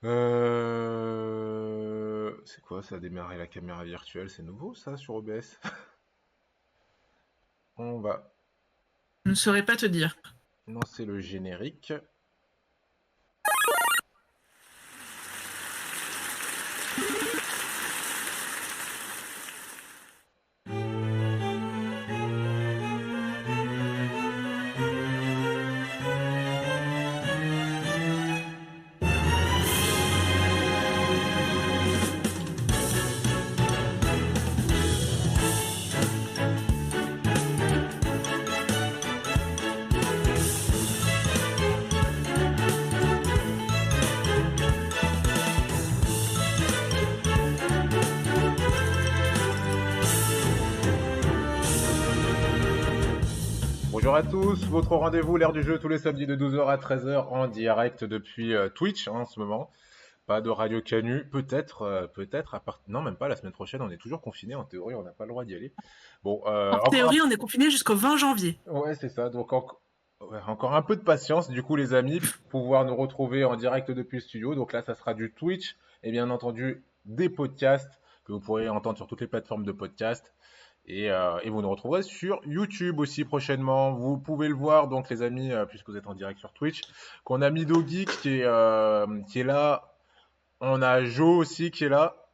C'est quoi ça, démarrer la caméra virtuelle? C'est nouveau ça sur OBS? On va Je ne saurais pas te dire. lancer le générique. Bonjour à tous, votre rendez-vous, l'heure du jeu, tous les samedis de 12h à 13h en direct depuis Twitch en ce moment. Pas de Radio Canu, peut-être, non même pas, la semaine prochaine, on est toujours confiné, en théorie, on n'a pas le droit d'y aller. Bon, En théorie, on est confiné jusqu'au 20 janvier. ouais, c'est ça, donc ouais, encore un peu de patience, du coup, les amis, pour pouvoir nous retrouver en direct depuis le studio. Donc là, ça sera du Twitch et bien entendu des podcasts que vous pourrez entendre sur toutes les plateformes de podcasts. Et vous nous retrouverez sur YouTube aussi prochainement. Vous pouvez le voir, donc les amis, puisque vous êtes en direct sur Twitch, qu'on a Mido Geek qui est là. On a Joe aussi qui est là.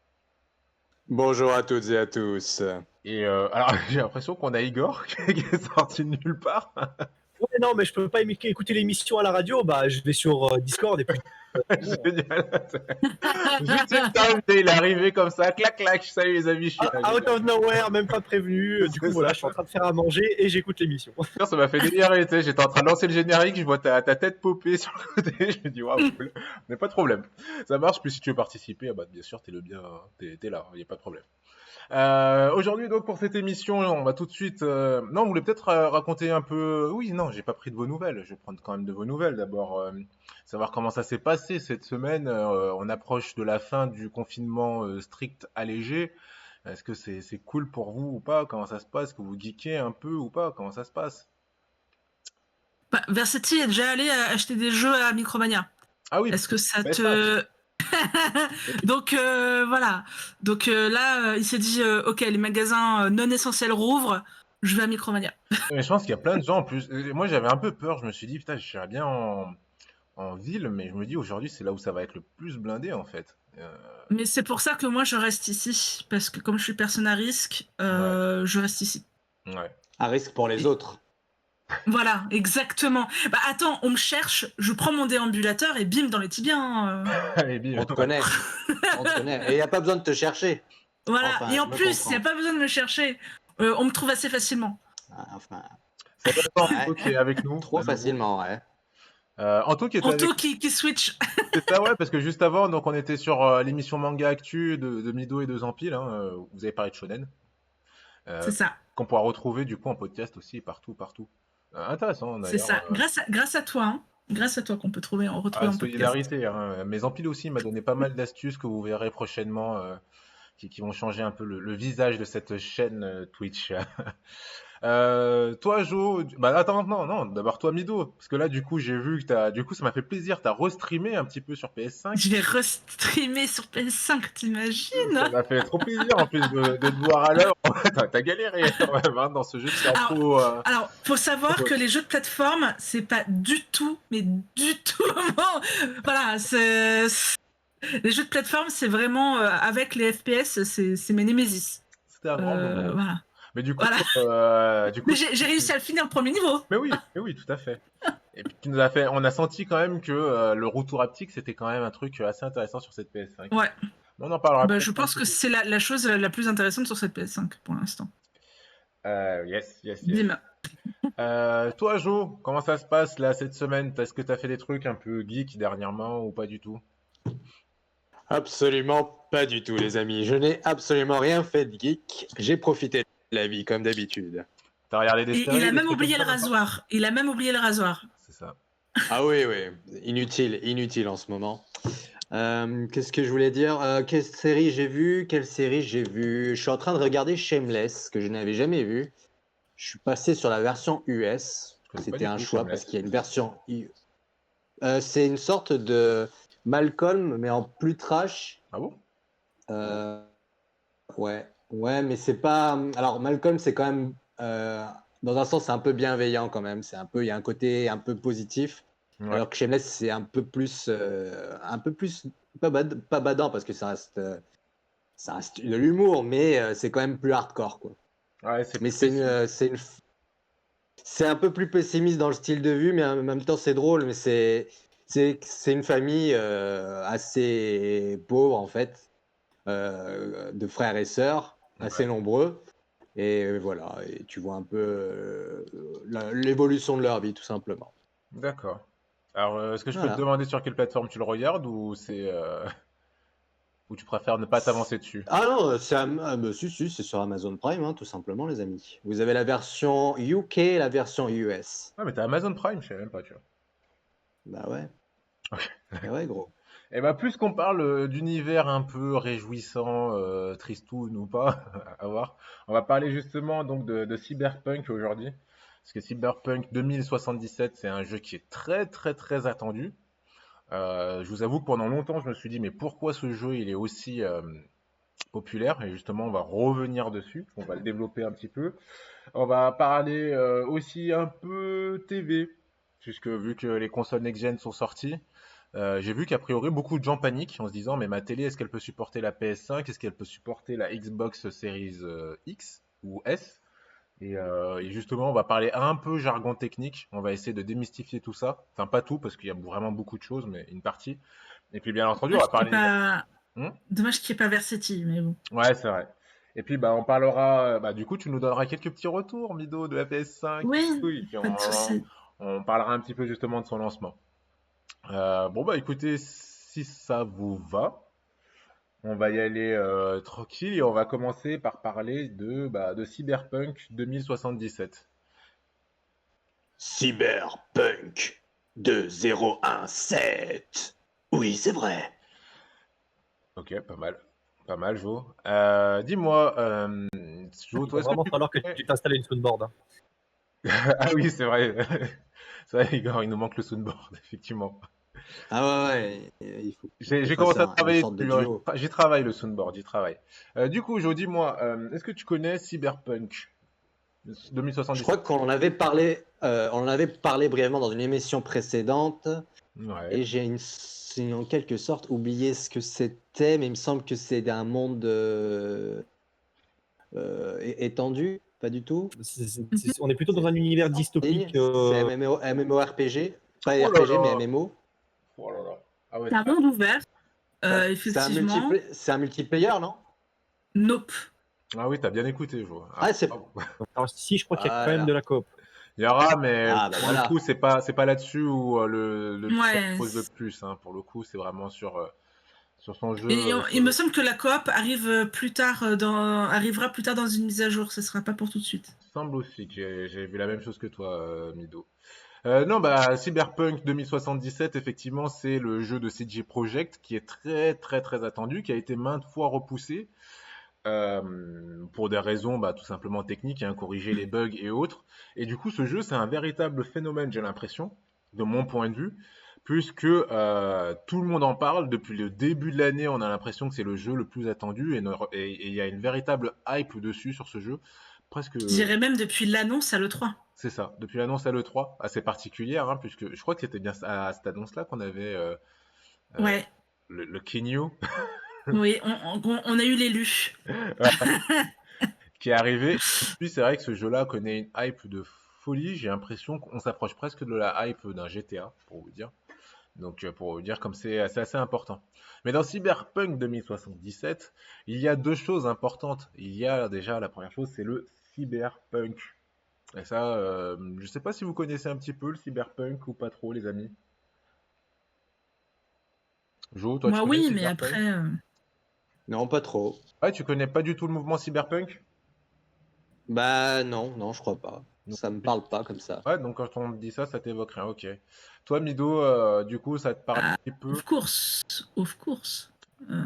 Bonjour à toutes et à tous. Alors, j'ai l'impression qu'on a Igor qui est sorti de nulle part. Ouais, non, mais je peux pas écouter l'émission à la radio. Bah, je vais sur Discord et puis. Génial. Juste in time, il est arrivé comme ça, clac clac. Salut les amis, je suis là. Out of nowhere, même pas prévenu. Du coup, C'est voilà, ça. je suis en train de faire à manger et j'écoute l'émission. Ça m'a fait délirer, tu sais, j'étais en train de lancer le générique, je vois ta tête popper sur le côté, je me dis waouh, cool. Mais pas de problème. Ça marche, puis si tu veux participer, ah bah bien sûr, t'es là, il y a pas de problème. Aujourd'hui, donc, pour cette émission, on va tout de suite. Non, vous voulez peut-être raconter un peu. Oui, non, j'ai pas pris de vos nouvelles. Je vais prendre quand même de vos nouvelles d'abord. Savoir comment ça s'est passé cette semaine. On approche de la fin du confinement strict allégé. Est-ce que c'est cool pour vous ou pas? Comment ça se passe? Est-ce que vous geekez un peu ou pas? Comment ça se passe? Bah, Versetti est déjà allé acheter des jeux à Micromania. Ah oui, Est-ce que ça PS5. te... Donc voilà. Donc là, il s'est dit, ok, les magasins non essentiels rouvrent, je vais à Micromania. Mais je pense qu'il y a plein de gens en plus. Moi, j'avais un peu peur. Je me suis dit, putain, je serais bien en ville, mais je me dis aujourd'hui, c'est là où ça va être le plus blindé en fait. Mais c'est pour ça que moi, je reste ici. Parce que comme je suis personne à risque, Ouais, je reste ici. ouais. À risque pour les autres. Voilà, exactement. Bah attends, on me cherche, je prends mon déambulateur et bim dans les tibias. Allez, bim. On te connaît. On te connaît. Et il n'y a pas besoin de te chercher. Voilà, Enfin, et en je me plus, il comprends. n'y a pas besoin de me chercher. On me trouve assez facilement. Enfin, Ça doit être ouais. Anto qui est avec nous. Trop à nouveau. facilement, ouais. Anto qui était avec Anto nous, qui switch. c'est ça, ouais, parce que juste avant, donc on était sur l'émission Manga Actu de Mido et de Zampil. Vous avez parlé de Shonen, C'est ça, qu'on pourra retrouver du coup en podcast aussi partout. Intéressant c'est d'ailleurs. ça. Grâce à toi, hein. Grâce à toi qu'on peut retrouver en podcast. Solidarité. Mais Zampil aussi m'a donné pas mal d'astuces que vous verrez prochainement. Qui vont changer un peu le visage de cette chaîne Twitch. Toi, Jo, bah attends, non, d'abord toi, Mido, parce que là, du coup, j'ai vu que du coup, ça m'a fait plaisir, t'as restreamé un petit peu sur PS5. Je vais restreamer sur PS5, t'imagines? Ça m'a fait trop plaisir en plus de te voir à l'heure. T'as galéré quand même, hein, dans ce jeu, c'est trop. Alors, faut savoir que les jeux de plateforme, c'est pas du tout, mais du tout. Voilà, les jeux de plateforme, c'est vraiment avec les FPS, c'est mes némésis. C'était un grand moment. Voilà. Mais du coup, Voilà. du coup, Mais j'ai réussi à le finir au premier niveau. mais oui, tout à fait. Et puis tu nous as fait, on a senti quand même que le retour haptique, c'était quand même un truc assez intéressant sur cette PS5. Ouais. On en parlera Bah, peut-être je un pense peu que plus. c'est la chose la plus intéressante sur cette PS5 pour l'instant. Yes. Bim. Toi, Jo, comment ça se passe là cette semaine? Est-ce que t'as fait des trucs un peu geek dernièrement ou pas du tout? Absolument pas du tout, les amis. Je n'ai absolument rien fait de geek. J'ai profité de la vie, comme d'habitude. T'as regardé des Et séries, il a des même trucs oublié comme le ça, ou pas? rasoir. Il a même oublié le rasoir. C'est ça. Ah oui, oui. Inutile en ce moment. Qu'est-ce que je voulais dire? Quelle série j'ai vue? Je suis en train de regarder Shameless, que je n'avais jamais vu. Je suis passé sur la version US. Je connais pas C'était du un tout choix parce Shameless. qu'il y a une version. C'est une sorte de Malcolm, mais en plus trash. Ah bon? Euh, ouais, mais c'est pas. Alors, Malcolm, c'est quand même. Dans un sens, c'est un peu bienveillant quand même. Il y a un côté un peu positif. Ouais. Alors que Shameless, c'est un peu plus, pas badant parce que ça reste de l'humour, mais c'est quand même plus hardcore, quoi. Ouais, c'est Mais plus précis. c'est un peu plus pessimiste dans le style de vue, mais en même temps, c'est drôle. Mais c'est une famille assez pauvre, en fait, de frères et sœurs, assez Ouais. nombreux. Et voilà, et tu vois un peu l'évolution de leur vie, tout simplement. D'accord. Alors, est-ce que je peux te Voilà. demander sur quelle plateforme tu le regardes ou ou tu préfères ne pas t'avancer dessus? Ah non, bah, si, c'est sur Amazon Prime, hein, tout simplement, les amis. Vous avez la version UK et la version US. Ah, mais t'as Amazon Prime, je sais même pas, tu vois. Bah ouais, Ok. eh ouais, gros. Et bah, plus qu'on parle d'univers un peu réjouissant, tristoun ou pas, à voir, on va parler justement donc de Cyberpunk aujourd'hui. Parce que Cyberpunk 2077, c'est un jeu qui est très très très attendu. Je vous avoue que pendant longtemps, je me suis dit, mais pourquoi ce jeu il est aussi populaire? Et justement, on va revenir dessus, on va le développer un petit peu. On va parler aussi un peu TV, puisque vu que les consoles next-gen sont sorties, j'ai vu qu'a priori beaucoup de gens paniquent en se disant, mais ma télé, est-ce qu'elle peut supporter la PS5? Est-ce qu'elle peut supporter la Xbox Series X ou S? Et justement, on va parler un peu jargon technique. On va essayer de démystifier tout ça. Enfin, pas tout, parce qu'il y a vraiment beaucoup de choses, mais une partie. Et puis, bien entendu, on va Dommage qu'il n'y ait parler. pas, Hmm. dommage qu'il y ait pas Versetti, mais bon. Ouais, c'est vrai. Et puis, bah, on parlera. Bah, du coup, tu nous donneras quelques petits retours, Mido, de la PS5 et Oui, tout. Et puis, pas de souci. on parlera un petit peu justement de son lancement. Bon, bah, écoutez, si ça vous va, on va y aller tranquille et on va commencer par parler de Cyberpunk 2077. Cyberpunk 2017. Oui, c'est vrai. Ok, pas mal. Pas mal, Jo. Dis-moi, Jo, Il toi, va est-ce que vraiment tu falloir que connais... tu t'installes une soundboard, hein. Ah oui, c'est vrai. C'est vrai, Igor, il nous manque le soundboard, effectivement. Ah ouais, il faut qu'on J'ai fasse commencé à une travailler sorte de dessus, hein. duo. J'y travaille, le soundboard, j'y travaille. Du coup, Jo, dis-moi, est-ce que tu connais Cyberpunk Je crois 2077? qu'on en avait parlé brièvement dans une émission précédente, Ouais. et en quelque sorte oublié ce que c'était, mais il me semble que c'est un monde étendu, pas du tout. On est plutôt dans C'est un univers en ligne, dystopique. c'est MMORPG, pas Oh là RPG, mais là! MMO. Oh là là. Ah ouais, C'est un monde ouvert, effectivement. C'est un multiplayer, non? Nope. ah oui, t'as bien écouté, Jo. Ah, Ah, c'est. bravo. Alors, si, je crois qu'il y a Ah quand là même de là. la coop. Il y aura, mais Ah bah pour le coup, voilà. c'est pas là-dessus où le ça Ouais. pose le plus, hein. Pour le coup, c'est vraiment sur son jeu Et il me solo. semble que la coop arrive plus tard arrivera plus tard dans une mise à jour. Ce sera pas pour tout de suite. Il semble aussi que j'ai vu la même chose que toi, Mido. Non, bah Cyberpunk 2077, effectivement, c'est le jeu de CG Projekt qui est très très très attendu, qui a été maintes fois repoussé pour des raisons bah, tout simplement techniques, hein, corriger les bugs et autres. Et du coup, ce jeu, c'est un véritable phénomène, j'ai l'impression, de mon point de vue, puisque tout le monde en parle depuis le début de l'année. On a l'impression que c'est le jeu le plus attendu et il y a une véritable hype dessus sur ce jeu. Presque, Je dirais même depuis l'annonce à l'E3. c'est ça. Depuis l'annonce à l'E3, assez particulière, hein, puisque je crois que c'était bien à cette annonce-là qu'on avait euh, Ouais. le Kinyo Oui, on a eu l'élu. qui est arrivé. Et puis c'est vrai que ce jeu-là connaît une hype de folie. J'ai l'impression qu'on s'approche presque de la hype d'un GTA, pour vous dire. Donc pour vous dire comme c'est assez important. Mais dans Cyberpunk 2077, il y a deux choses importantes. Il y a déjà la première chose, c'est le cyberpunk. Et ça, je sais pas si vous connaissez un petit peu le cyberpunk ou pas trop, les amis. Jo, toi, tu Moi, connais le oui, mais cyberpunk? après. Non, pas trop. Ouais, tu connais pas du tout le mouvement cyberpunk? Bah non, non, je crois pas. Non. Ça me parle pas comme ça. Ouais, donc quand on te dit ça, ça t'évoque rien, ok. Toi, Mido, du coup, ça te parle Ah, un petit peu? of course. Of course. Euh,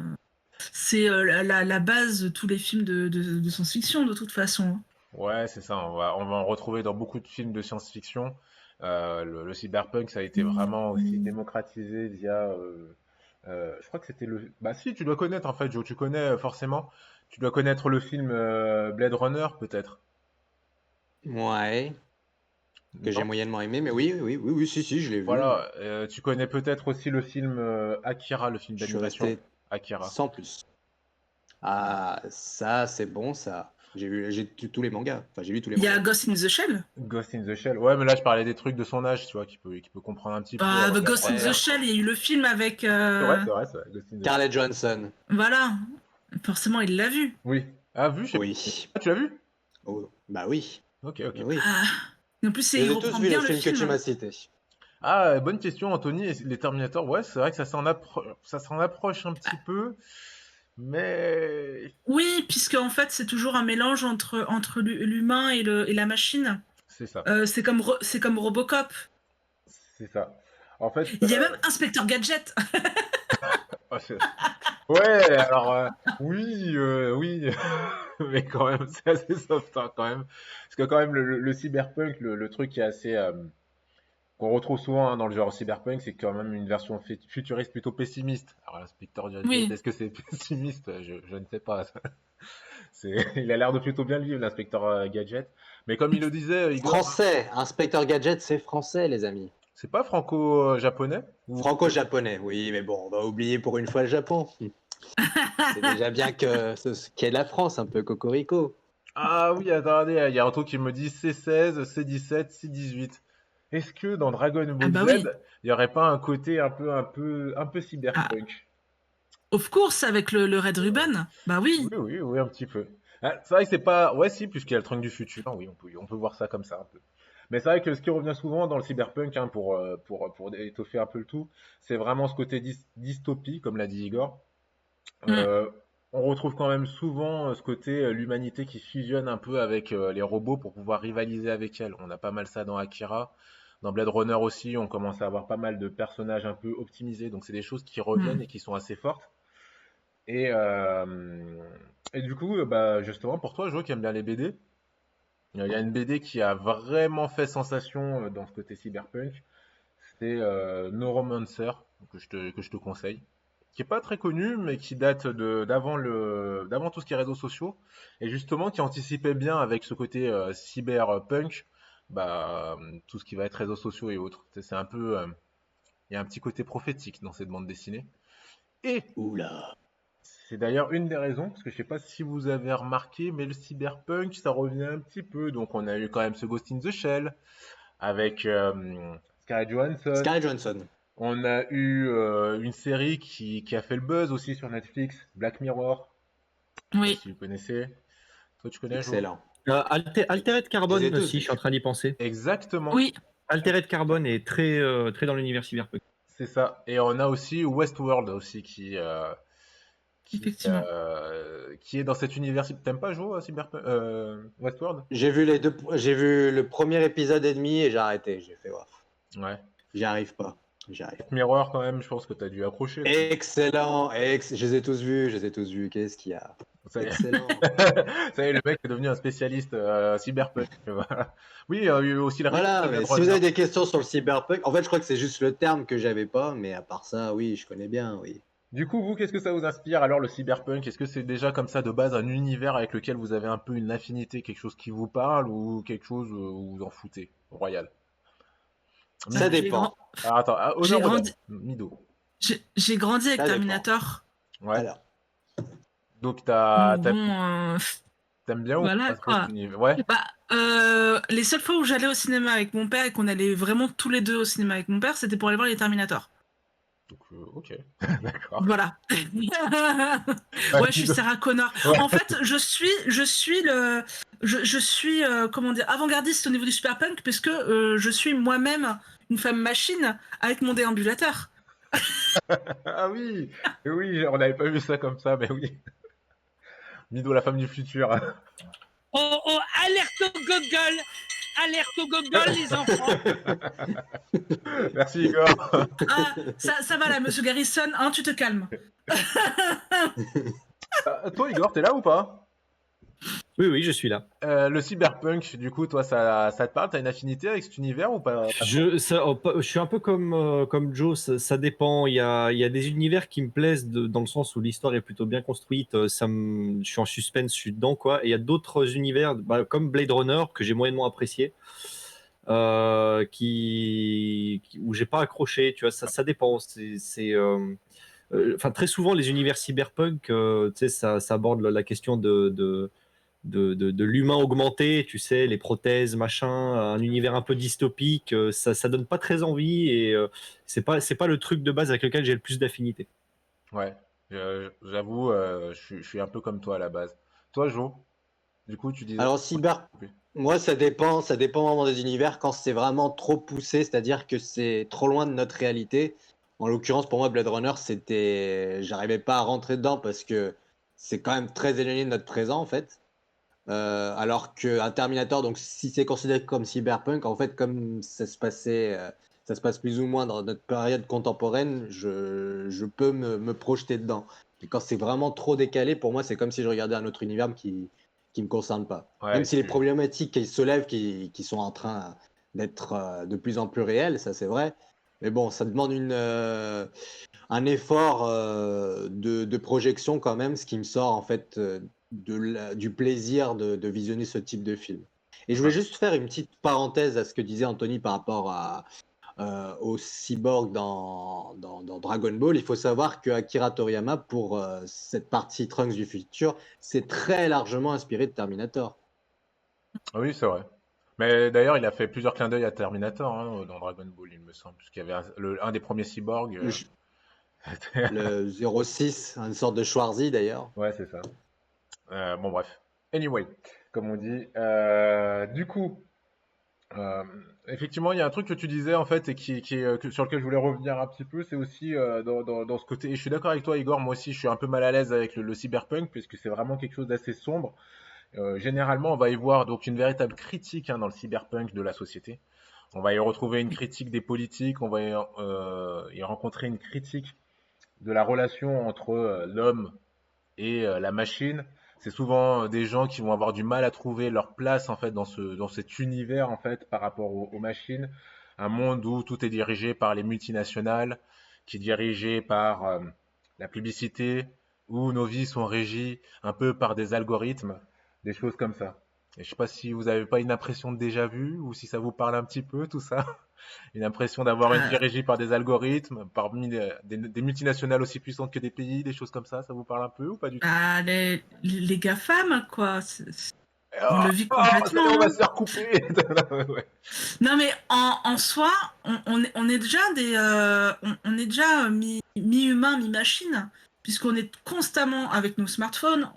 c'est la base de tous les films de science-fiction, de toute façon. Ouais, c'est ça, on va en retrouver dans beaucoup de films de science-fiction. Le cyberpunk, ça a été vraiment aussi Mm. démocratisé via Je crois que c'était le. Bah si, tu dois connaître en fait, Joe. Tu connais forcément. Tu dois connaître le film Blade Runner, peut-être. Ouais, que j'ai Non? moyennement aimé, mais oui, si, je l'ai vu. Voilà. Tu connais peut-être aussi le film Akira, le film Je suis d'animation. resté Akira. sans plus. Ah, ça, c'est bon, ça. J'ai tous les mangas. Enfin, j'ai lu tous les Il y a mangas. Ghost in the Shell. Ghost in the Shell. Ouais, mais là, je parlais des trucs de son âge, tu vois, qui peut comprendre un petit peu. Bah, Alors, The Ghost in Ouais. the Shell, il y a eu le film avec. c'est vrai, c'est vrai, c'est vrai. Ghost in the Shell. Scarlett Johansson. Voilà. Forcément, il l'a vu. Oui. Ah, vu, je sais pas. Oui. Ah, tu l'as vu? Oh, bah oui. Ok, ok. Oui. Ah. Et en plus, Je il les ai tous reprend vus, bien les le films que tu film. m'as cités. Ah, bonne question, Anthony. Et les Terminators, ouais, c'est vrai que ça s'en approche un petit peu, mais Oui, puisque en fait, c'est toujours un mélange entre l'humain et la machine. c'est ça, C'est comme Robocop. c'est ça. En fait, Il y a même Inspecteur Gadget. ah, ouais, alors oui, oui, mais quand même, c'est assez soft hein, quand même, parce que quand même le cyberpunk, le truc qui est assez qu'on retrouve souvent hein, dans le genre cyberpunk, c'est quand même une version futuriste plutôt pessimiste. Alors l'inspecteur Gadget, Oui. est-ce que c'est pessimiste? Je ne sais pas. Il a l'air de plutôt bien le vivre, l'inspecteur Gadget. Mais comme il le disait, Igor, hein, Français. Inspecteur Gadget, c'est français, les amis. c'est pas franco-japonais? Franco-japonais, oui, mais bon, on va oublier pour une fois le Japon. C'est déjà bien que ce qu'est la France, un peu cocorico. Ah oui, attendez, il y a un truc qui me dit C16, C17, C18. Est-ce que dans Dragon Ah Ball bah Z, oui. il n'y aurait pas un côté un peu Ah, cyberpunk? of course, avec le Red Ribbon. Bah Oui, oui. oui, oui, un petit peu. Ah, c'est vrai que c'est pas. Ouais, si, puisqu'il y a le train du futur, oui, on peut voir ça comme ça un peu. Mais c'est vrai que ce qui revient souvent dans le cyberpunk, hein, pour étoffer un peu le tout, c'est vraiment ce côté dystopie, comme l'a dit Igor. Mm. Euh, on retrouve quand même souvent ce côté l'humanité qui fusionne un peu avec les robots pour pouvoir rivaliser avec elles. On a pas mal ça dans Akira. Dans Blade Runner aussi, on commence à avoir pas mal de personnages un peu optimisés. Donc c'est des choses qui reviennent Mm. et qui sont assez fortes. Et, du coup, bah, justement, pour toi, Jo, qui aime bien les BD, il y a une BD qui a vraiment fait sensation dans ce côté cyberpunk. C'est Neuromancer, que je te conseille. Qui est pas très connu, mais qui date d'avant tout ce qui est réseaux sociaux. Et justement, qui anticipait bien avec ce côté cyberpunk, bah, tout ce qui va être réseaux sociaux et autres. C'est un peu, il y a un petit côté prophétique dans cette bande dessinée. Et Oula. c'est d'ailleurs une des raisons, parce que je sais pas si vous avez remarqué, mais le cyberpunk, ça revient un petit peu. Donc on a eu quand même ce Ghost in the Shell avec Scarlett Johansson. Scarlett Johansson. On a eu une série qui a fait le buzz aussi sur Netflix, Black Mirror. Je sais pas Oui. si vous connaissez. Toi, tu connais, Jo? Excellent. Altered Je les ai Carbone tous aussi, vus. je suis en train d'y penser. Exactement, Oui. Altered Carbone est très dans l'univers cyberpunk. c'est ça. Et on a aussi Westworld aussi Effectivement. qui est dans cet univers. T'aimes pas, Jo, Cyberpunk, Westworld? J'ai vu j'ai vu le premier épisode et demi et j'ai arrêté. J'ai fait, ouf, Ouais. j'y arrive pas. J'y arrive. Black Mirror, quand même, je pense que t'as dû accrocher. Excellent. Je les ai tous vus. Qu'est-ce qu'il y a? Ça y est. Excellent. Ça y est, le mec est devenu un spécialiste cyberpunk. Voilà. Oui, il y a eu aussi la Voilà, Blade mais si vous Runner. avez des questions sur le cyberpunk, en fait, je crois que c'est juste le terme que j'avais pas, mais à part ça, oui, je connais bien, oui. Du coup, vous, qu'est-ce que ça vous inspire alors le cyberpunk? Est-ce que c'est déjà comme ça de base un univers avec lequel vous avez un peu une affinité, quelque chose qui vous parle ou quelque chose où vous en foutez? Royal. Ça J'ai dépend. grand- Ah, attends, j'ai honneur aux dames. grandi, Mido. j'ai grandi avec Ça dépend. Terminator. Ouais. Alors, Donc Donc bon, t'aimes bien ou voilà pas trop quoi. cet univers? Ouais. Bah, les seules fois où j'allais au cinéma avec mon père et qu'on allait vraiment tous les deux au cinéma avec mon père, c'était pour aller voir les Terminator. Donc, ok. D'accord. Voilà. Ouais, je suis Sarah Connor. Ouais. En fait, je suis comment dire, avant-gardiste au niveau du superpunk puisque je suis moi-même une femme machine avec mon déambulateur. Ah oui, oui, on n'avait pas vu ça comme ça, mais oui. Mido, la femme du futur. Oh, oh, alerte au Google, les enfants. Merci Igor. Ah, ça va là, Monsieur Garrison, hein, tu te calmes. Toi Igor, t'es là ou pas? Oui, oui, je suis là. Le cyberpunk, du coup, toi, ça te parle? T'as une affinité avec cet univers ou pas trop? Je suis un peu comme Joe, ça dépend. Il y a des univers qui me plaisent dans le sens où l'histoire est plutôt bien construite. Je suis en suspense, je suis dedans, quoi. Et il y a d'autres univers, comme Blade Runner, que j'ai moyennement apprécié, où j'ai pas accroché. Tu vois, ça dépend. Enfin, très souvent, les univers cyberpunk, tu sais, ça aborde la question de l'humain augmenté, tu sais, les prothèses, machin, un univers un peu dystopique, ça donne pas très envie et c'est pas le truc de base avec lequel j'ai le plus d'affinité. Ouais, j'avoue, je suis un peu comme toi à la base. Toi, Jo, du coup, tu disais. Alors, moi, ça dépend vraiment des univers quand c'est vraiment trop poussé, c'est-à-dire que c'est trop loin de notre réalité. En l'occurrence, pour moi, Blade Runner, j'arrivais pas à rentrer dedans parce que c'est quand même très éloigné de notre présent, en fait. Alors qu'un Terminator, donc si c'est considéré comme cyberpunk, en fait, comme ça se passe plus ou moins dans notre période contemporaine, je peux me projeter dedans. Et quand c'est vraiment trop décalé, pour moi, c'est comme si je regardais un autre univers qui me concerne pas. Même Ouais, si les problématiques qui se lèvent, qui sont en train d'être de plus en plus réelles, ça c'est vrai. Mais bon, ça demande un effort de projection quand même, ce qui me sort en fait du plaisir de visionner ce type de film. Et je voulais ouais. juste faire une petite parenthèse à ce que disait Anthony par rapport au cyborg dans Dragon Ball. Il faut savoir que Akira Toriyama, pour cette partie Trunks du futur, c'est très largement inspiré de Terminator. Ah oui, c'est vrai. Mais d'ailleurs, il a fait plusieurs clins d'œil à Terminator hein, dans Dragon Ball, il me semble, puisqu'il y avait un des premiers cyborgs. Le, le 06, une sorte de Schwarzy d'ailleurs. Ouais, c'est ça. Bon, bref. Anyway, comme on dit. Du coup, euh, effectivement, il y a un truc que tu disais en fait et sur lequel je voulais revenir un petit peu, c'est aussi dans ce côté. Et je suis d'accord avec toi, Igor. Moi aussi, je suis un peu mal à l'aise avec le cyberpunk puisque c'est vraiment quelque chose d'assez sombre. Généralement, on va y voir donc une véritable critique hein, dans le cyberpunk de la société. On va y retrouver une critique des politiques, on va y rencontrer une critique de la relation entre l'homme et la machine. C'est souvent des gens qui vont avoir du mal à trouver leur place en fait dans cet univers en fait par rapport aux machines. Un monde où tout est dirigé par les multinationales, qui est dirigé par la publicité, où nos vies sont régies un peu par des algorithmes, des choses comme ça. Et je sais pas si vous avez pas une impression de déjà vu ou si ça vous parle un petit peu tout ça. Une impression d'avoir une vie Ah, régie par des algorithmes, parmi des multinationales aussi puissantes que des pays, des choses comme ça vous parle un peu ou pas du tout? les GAFAM, quoi. On le Ah, vit ça y est, on complètement, va hein. se faire couper. Ouais. Non, mais en soi, on est déjà on est déjà mi-humain, mi-machine, puisqu'on est constamment avec nos smartphones.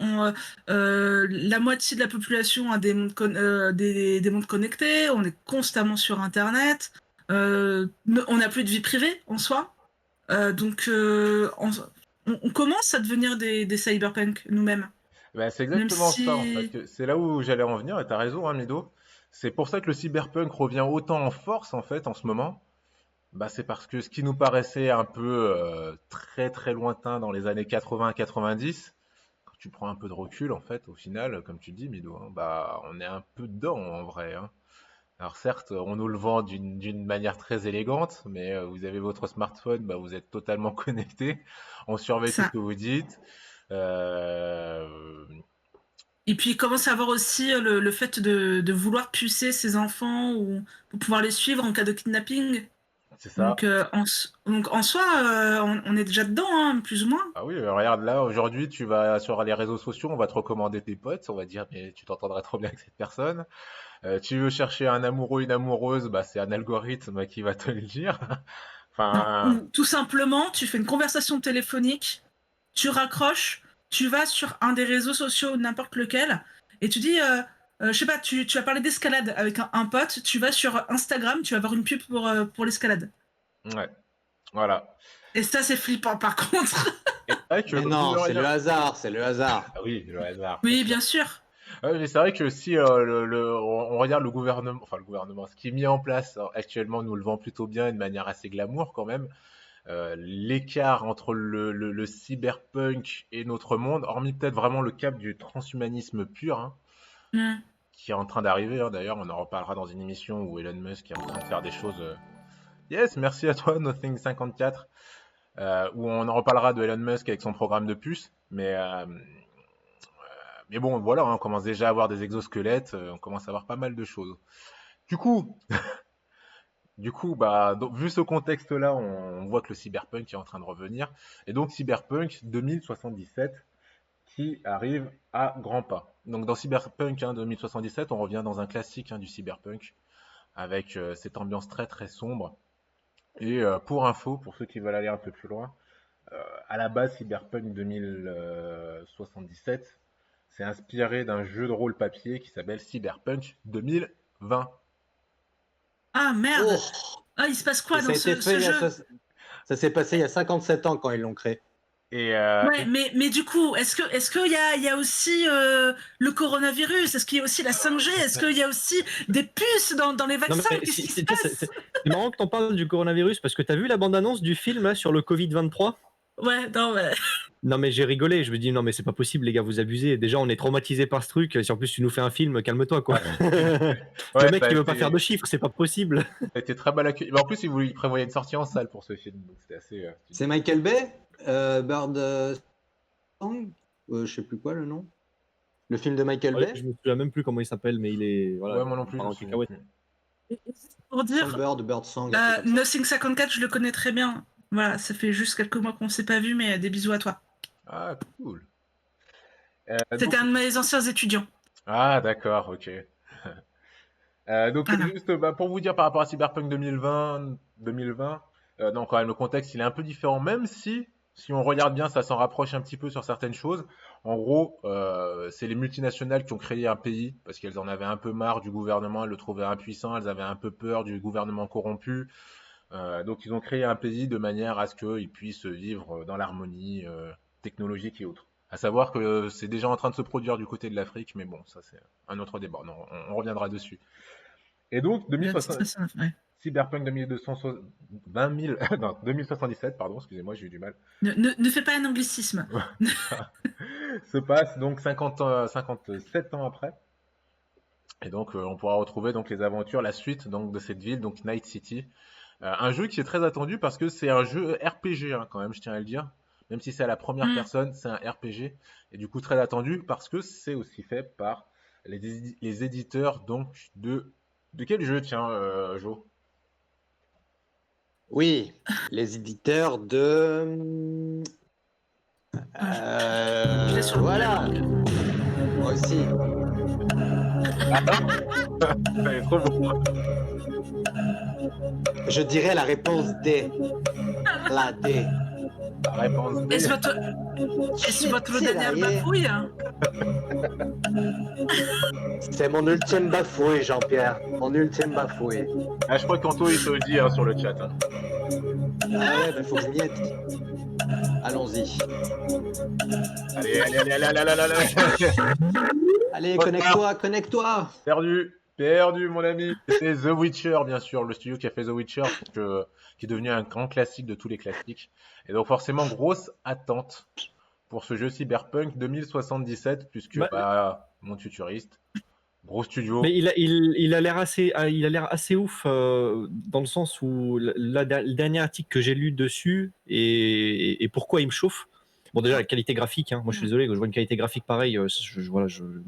La moitié de la population a des montres connectées. On est constamment sur Internet. On n'a plus de vie privée en soi. On commence à devenir des cyberpunk nous-mêmes. Ben, c'est Même exactement ça en fait. si. C'est là où j'allais en venir et t'as raison, hein, Mido. C'est pour ça que le cyberpunk revient autant en force en fait en ce moment. Bah, c'est parce que ce qui nous paraissait un peu très très lointain dans les années 80-90, quand tu prends un peu de recul en fait, au final, comme tu dis, Mido, hein, bah on est un peu dedans en vrai, hein. Alors certes, on nous le vend d'une manière très élégante, mais vous avez votre smartphone, bah, vous êtes totalement connecté, on surveille tout ce Ça. que vous dites. Euh, Et puis il commence à avoir aussi le fait de vouloir pucer ses enfants ou pour pouvoir les suivre en cas de kidnapping. c'est ça. Donc en soi, on est déjà dedans, hein, plus ou moins. Ah oui, regarde là, aujourd'hui, tu vas sur les réseaux sociaux, on va te recommander tes potes, on va dire, mais tu t'entendrais trop bien avec cette personne. Tu veux chercher un amoureux, une amoureuse, bah, c'est un algorithme qui va te le dire. Non, Enfin, ou tout simplement, tu fais une conversation téléphonique, tu raccroches, tu vas sur un des réseaux sociaux, n'importe lequel, et tu dis, je sais pas, tu vas parler d'escalade avec un pote, tu vas sur Instagram, tu vas avoir une pub pour l'escalade. ouais, voilà. Et ça, c'est flippant par contre. Et c'est vrai que, Mais mine de non, c'est le rien, hasard, c'est le hasard. ah oui, le hasard, bien Oui, sûr. bien sûr. Mais c'est vrai que si on regarde le gouvernement, enfin le gouvernement, ce qui est mis en place actuellement nous le vend plutôt bien et de manière assez glamour quand même. L'écart entre le cyberpunk et notre monde, hormis peut-être vraiment le cap du transhumanisme pur, hein, qui est en train d'arriver. Hein. D'ailleurs, on en reparlera dans une émission où Elon Musk est en train de faire des choses. Yes, merci à toi, Nothing54. Où on en reparlera de Elon Musk avec son programme de puce. Mais bon, voilà, hein, on commence déjà à avoir des exosquelettes, on commence à avoir pas mal de choses. Du coup, vu ce contexte-là, on voit que le cyberpunk est en train de revenir. Et donc, Cyberpunk 2077 qui arrive à grands pas. Donc, dans Cyberpunk 2077, on revient dans un classique du cyberpunk avec cette ambiance très très sombre. Et pour info, pour ceux qui veulent aller un peu plus loin, à la base, Cyberpunk 2077 c'est inspiré d'un jeu de rôle papier qui s'appelle Cyberpunk 2020. Ah merde! Oh, Ah, il se passe quoi ça dans a été ce fait, jeu? ça s'est passé il y a 57 ans quand ils l'ont créé. Et Ouais, mais du coup, est-ce qu'il y a aussi le coronavirus? Est-ce qu'il y a aussi la 5G? Est-ce qu'il y a aussi des puces dans les Non, vaccins? mais Qu'est-ce qui se tu sais, passe? c'est marrant que t'en parles du coronavirus parce que t'as vu la bande-annonce du film là, sur le Covid-23? Ouais, non, mais... Non, mais j'ai rigolé. Je me dis, non, mais c'est pas possible, les gars, vous abusez. Déjà, on est traumatisés par ce truc. Si en plus tu nous fais un film, calme-toi, quoi. ouais, Le mec ça a qui veut pas été, faire de chiffres, c'est pas possible. ça a été très mal accueilli. Mais en plus, il prévoyait une sortie en salle pour ce film, donc c'était assez. C'est Michael Bay, Bird Song, je sais plus quoi le nom. Le film de Michael Ouais, Bay, je me souviens même plus comment il s'appelle, mais il est. Voilà, Ouais, moi non plus, je part me en souviens cacahuète. plus. Pour dire, Bird Song. un truc comme ça. Nothing 54, je le connais très bien. Voilà, ça fait juste quelques mois qu'on s'est pas vu, mais des bisous à toi. Ah, cool. Donc- C'était un de mes anciens étudiants. Ah, d'accord, ok. Donc, Voilà. juste pour vous dire par rapport à Cyberpunk 2020, non, quand même, le contexte, il est un peu différent, même si on regarde bien, ça s'en rapproche un petit peu sur certaines choses. En gros, c'est les multinationales qui ont créé un pays parce qu'elles en avaient un peu marre du gouvernement, elles le trouvaient impuissant, elles avaient un peu peur du gouvernement corrompu. Donc, ils ont créé un pays de manière à ce qu'ils puissent vivre dans l'harmonie technologique et autres. À savoir que c'est déjà en train de se produire du côté de l'Afrique, mais bon, ça c'est un autre débat. Non, on reviendra dessus. Et donc, 2060 Ouais. Cyberpunk 2077, pardon, excusez-moi, j'ai eu du mal, Ne fais pas un anglicisme. se passe donc 57 ans après. Et donc, on pourra retrouver donc les aventures, la suite donc de cette ville, donc Night City. Un jeu qui est très attendu parce que c'est un jeu RPG quand même, je tiens à le dire. Même si c'est à la première personne, c'est un RPG. Et du coup, très attendu parce que c'est aussi fait par les éditeurs donc de quel jeu, tiens, Jo? Oui, les éditeurs de. Je l'ai sur le bout de la Voilà, langue. moi aussi. C'est trop beau. Je dirais la réponse D. La D. La réponse B. Est-ce votre C'est dernière la Y. bafouille? C'est mon ultime bafouille, Jean-Pierre. Mon ultime bafouille. Ah, je crois qu'Anto il te le dit sur le chat. Hein. Ah ouais, faut que je m'y aide. Allons-y. Allez. Allez, Bonsoir. connecte-toi. Perdu, mon ami. C'est The Witcher, bien sûr, le studio qui a fait The Witcher, qui est devenu un grand classique de tous les classiques. Et donc, forcément, grosse attente pour ce jeu Cyberpunk 2077, puisque, mon futuriste, gros studio. Mais il a l'air assez ouf dans le sens où le dernier article que j'ai lu dessus et pourquoi il me chauffe. Bon, déjà la qualité graphique, hein. Moi je suis désolé, quand je vois une qualité graphique pareille, moi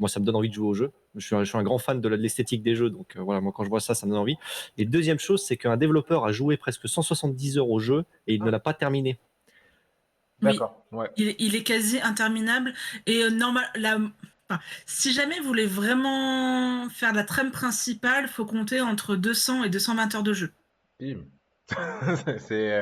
ça me donne envie de jouer au jeu. Je suis un grand fan de l'esthétique des jeux, donc voilà, moi quand je vois ça, ça me donne envie. Et deuxième chose, c'est qu'un développeur a joué presque 170 heures au jeu et il ne l'a pas terminé. D'accord, ouais. Il est quasi interminable. Et si jamais vous voulez vraiment faire la trame principale, il faut compter entre 200 et 220 heures de jeu. Bim.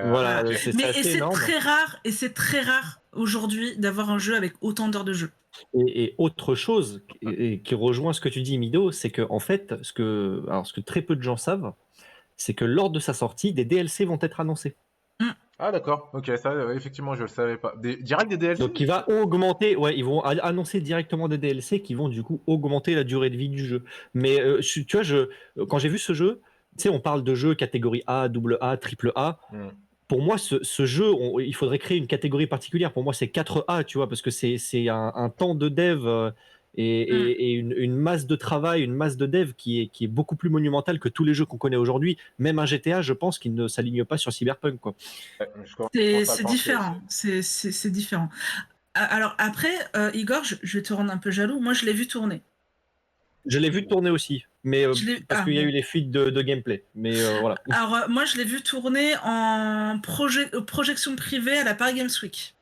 Voilà, Mais c'est énorme. c'est très rare aujourd'hui d'avoir un jeu avec autant d'heures de jeu. Et autre chose qui rejoint ce que tu dis, Mido, c'est que en fait, ce que très peu de gens savent, c'est que lors de sa sortie, des DLC vont être annoncés. Ah d'accord, ok, ça effectivement je le savais pas. Direct des DLC? Donc il va augmenter, ils vont annoncer directement des DLC qui vont du coup augmenter la durée de vie du jeu. Mais tu vois, quand j'ai vu ce jeu, tu sais, on parle de jeux catégorie A, double A, triple A. Pour moi, ce jeu, il faudrait créer une catégorie particulière. Pour moi, c'est 4A, tu vois, parce que c'est un temps de dev et une masse de travail, une masse de dev qui est beaucoup plus monumentale que tous les jeux qu'on connaît aujourd'hui. Même un GTA, je pense qu'il ne s'aligne pas sur Cyberpunk, quoi. Ouais, je commence à le C'est penser différent. C'est différent. Alors après, Igor, je vais te rendre un peu jaloux. Moi, je l'ai vu tourner. Je l'ai vu tourner aussi, mais parce qu'il y a bon. eu les fuites de gameplay. Mais voilà. Alors, moi, je l'ai vu tourner en projection privée à la Paris Games Week.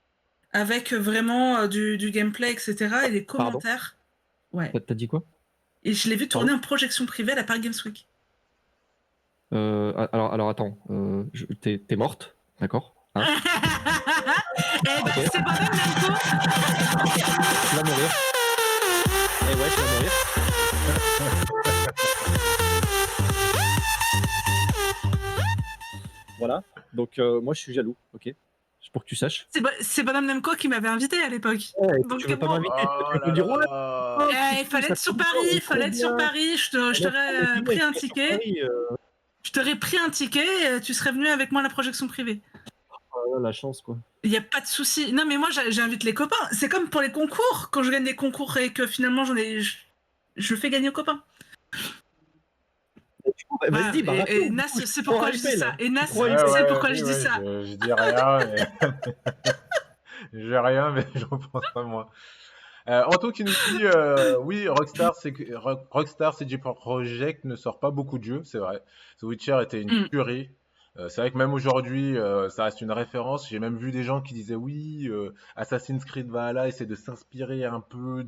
Avec vraiment du gameplay, etc. et des commentaires. Ouais. T'as dit quoi? Et je l'ai vu tourner en projection privée à la Paris Games Week. Alors attends, t'es morte, d'accord? Hein? Eh ben, Ok. c'est pas même Namco. Tu vas mourir. Eh ouais, tu vas mourir. Voilà. Donc moi je suis jaloux, ok? Pour que tu saches. C'est Madame Namco qui m'avait invité à l'époque. Ouais, Donc, tu veux pas bon. m'inviter? Oh Tu veux là me dire ouais, là. Il fallait être sur Paris, je t'aurais pris un ticket. Je t'aurais pris un ticket, tu serais venu avec moi à la projection privée. Oh, la chance, quoi. Il n'y a pas de souci. Non, mais moi, j'invite les copains. C'est comme pour les concours. Quand je gagne des concours et que finalement, je fais gagner aux copains. Vas-y, bah, et Nas, c'est pourquoi je dis ça. Et Nas, Ouais, c'est pourquoi je dis ouais, ça. je dis rien, mais... j'ai rien, mais je repense pas moi. Anto qui nous dit oui, Rockstar CD Projekt ne sort pas beaucoup de jeux, c'est vrai. The Witcher était une tuerie. C'est vrai que même aujourd'hui, ça reste une référence. J'ai même vu des gens qui disaient oui, Assassin's Creed Valhalla essaie de s'inspirer un peu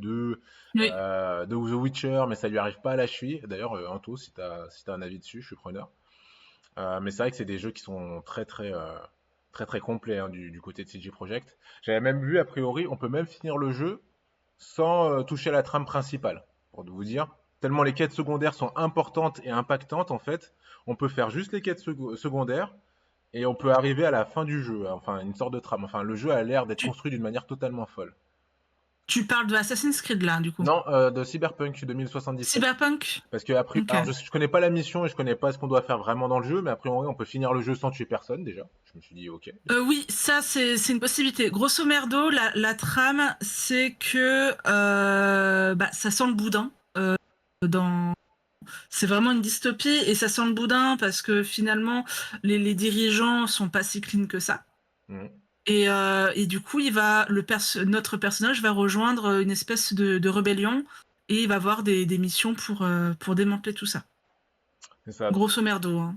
Oui. de The Witcher, mais ça lui arrive pas à la cheville. D'ailleurs, Anto, si t'as un avis dessus, je suis preneur. Mais c'est vrai que c'est des jeux qui sont très complets hein, du côté de CG Projekt. J'avais même vu, a priori, on peut même finir le jeu sans toucher à la trame principale, pour vous dire. Tellement les quêtes secondaires sont importantes et impactantes, en fait, on peut faire juste les quêtes secondaires et on peut arriver à la fin du jeu, enfin une sorte de trame. Enfin, le jeu a l'air d'être construit d'une manière totalement folle. Tu parles de Assassin's Creed là, du coup. Non, de Cyberpunk 2077. Cyberpunk. Parce que après, Ok. alors, je connais pas la mission et je connais pas ce qu'on doit faire vraiment dans le jeu, mais a priori on peut finir le jeu sans tuer personne déjà. Je me suis dit ok. Oui, ça c'est une possibilité. Grosso merdo, la trame, c'est que ça sent le boudin. C'est vraiment une dystopie et ça sent le boudin parce que finalement les dirigeants sont pas si clean que ça. Mhm. Et du coup, notre personnage va rejoindre une espèce de rébellion et il va avoir des missions pour démanteler tout ça. C'est ça. Grosso merdo. Hein.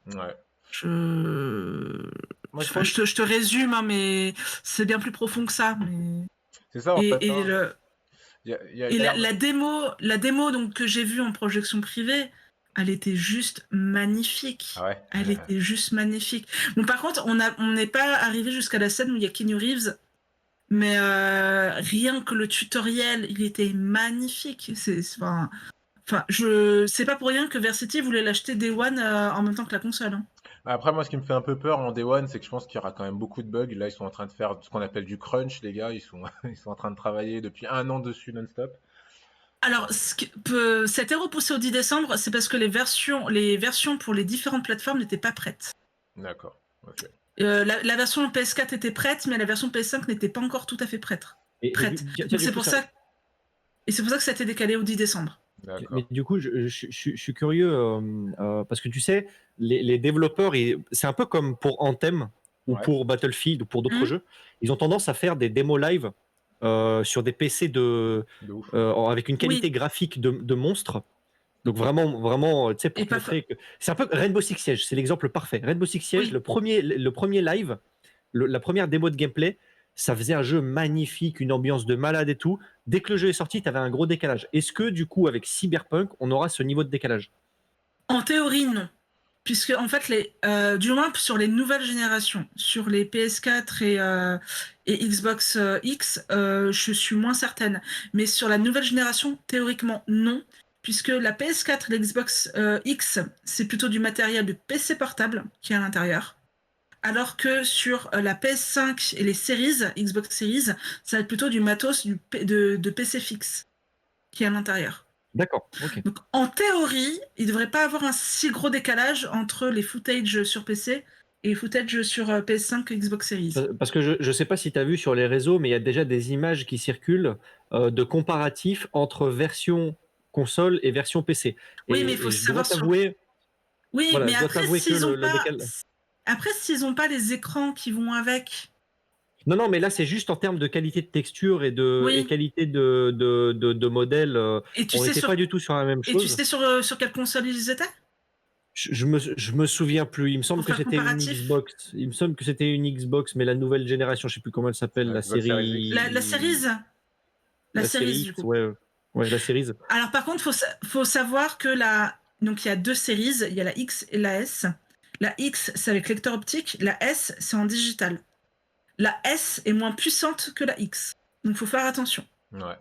Ouais. Je te résume, hein, mais c'est bien plus profond que ça. Mais... C'est ça en fait. Et, Hein. la démo donc, que j'ai vue en projection privée, elle était juste magnifique. Ah ouais. Elle était juste magnifique. Bon, par contre, on n'est pas arrivé jusqu'à la scène où il y a Keanu Reeves, mais rien que le tutoriel, il était magnifique. C'est pas pour rien que Versity voulait l'acheter Day One en même temps que la console. Hein. Après, moi, ce qui me fait un peu peur en Day One, c'est que je pense qu'il y aura quand même beaucoup de bugs. Là, ils sont en train de faire ce qu'on appelle du crunch, les gars. Ils sont en train de travailler depuis 1 an dessus non-stop. Alors, ça a été repoussé au 10 décembre, c'est parce que les versions pour les différentes plateformes n'étaient pas prêtes. D'accord. Ok. La version PS4 était prête, mais la version PS5 n'était pas encore tout à fait prête. Donc c'est pour ça. Et c'est pour ça que ça a été décalé au 10 décembre. Mais du coup, je suis curieux parce que tu sais, les développeurs, c'est un peu comme pour Anthem ou pour Battlefield ou pour d'autres jeux, ils ont tendance à faire des démos live sur des PC avec une qualité graphique de monstre. Donc vraiment, tu sais, pour te montrer que c'est un peu Rainbow Six Siege, c'est l'exemple parfait. Rainbow Six Siege, le premier live, la première démo de gameplay, ça faisait un jeu magnifique, une ambiance de malade et tout. Dès que le jeu est sorti, tu avais un gros décalage. Est-ce que du coup, avec Cyberpunk, on aura ce niveau de décalage? En théorie, non. Puisque, en fait, du moins sur les nouvelles générations, sur les PS4 et Xbox X, je suis moins certaine. Mais sur la nouvelle génération, théoriquement, non. Puisque la PS4 et l'Xbox X, c'est plutôt du matériel de PC portable qui est à l'intérieur. Alors que sur la PS5 et les Series, Xbox Series, ça va être plutôt du matos de PC fixe qui est à l'intérieur. D'accord, ok. Donc, en théorie, il ne devrait pas avoir un si gros décalage entre les footage sur PC et footage sur PS5 et Xbox Series. Parce que je sais pas si tu as vu sur les réseaux, mais il y a déjà des images qui circulent de comparatifs entre version console et version PC. Oui, mais il faut je dois savoir sur. t'avouer, Oui, voilà, mais je dois après, t'avouer que s'ils ont le pas. décal... Après, s'ils ont pas les écrans qui vont avec. Non, mais là, c'est juste en termes de qualité de texture et Oui. qualité de modèle. Et tu On sais n'était sur. pas du tout sur la même Et tu chose. sais sur quelle console ils étaient? Je me souviens plus. Il me semble Pour que faire c'était une comparatif. Xbox. Il me semble que c'était une Xbox, mais la nouvelle génération, je sais plus comment elle s'appelle, la Xbox Series X. La série. Series. La La Series, série du X, coup. ouais. Ouais, la série. Alors, par contre, faut savoir que donc il y a 2 séries, il y a la X et la S. La X, c'est avec lecteur optique, la S, c'est en digital. La S est moins puissante que la X. Donc, il faut faire attention. Ouais.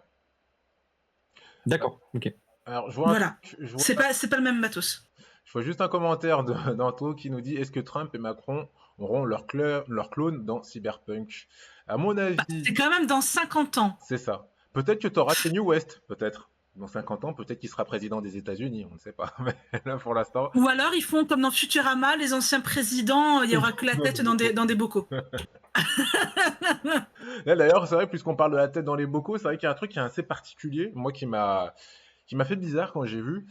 D'accord, ok. Alors, je vois un Voilà. truc, je vois, C'est pas le même matos. je vois juste un commentaire d'Anto qui nous dit est-ce que Trump et Macron auront leur clone dans Cyberpunk? À mon Bah, avis, c'est quand même dans 50 ans. c'est ça. Peut-être que tu auras Kanye West, peut-être. Dans 50 ans, peut-être qu'il sera président des États-Unis, on ne sait pas. Mais là, pour l'instant, Ou alors, ils font comme dans Futurama, les anciens présidents, il y aura que la tête dans des bocaux. là d'ailleurs, c'est vrai, puisqu'on parle de la tête dans les bocaux, c'est vrai qu'il y a un truc qui est assez particulier, moi qui m'a fait bizarre quand j'ai vu.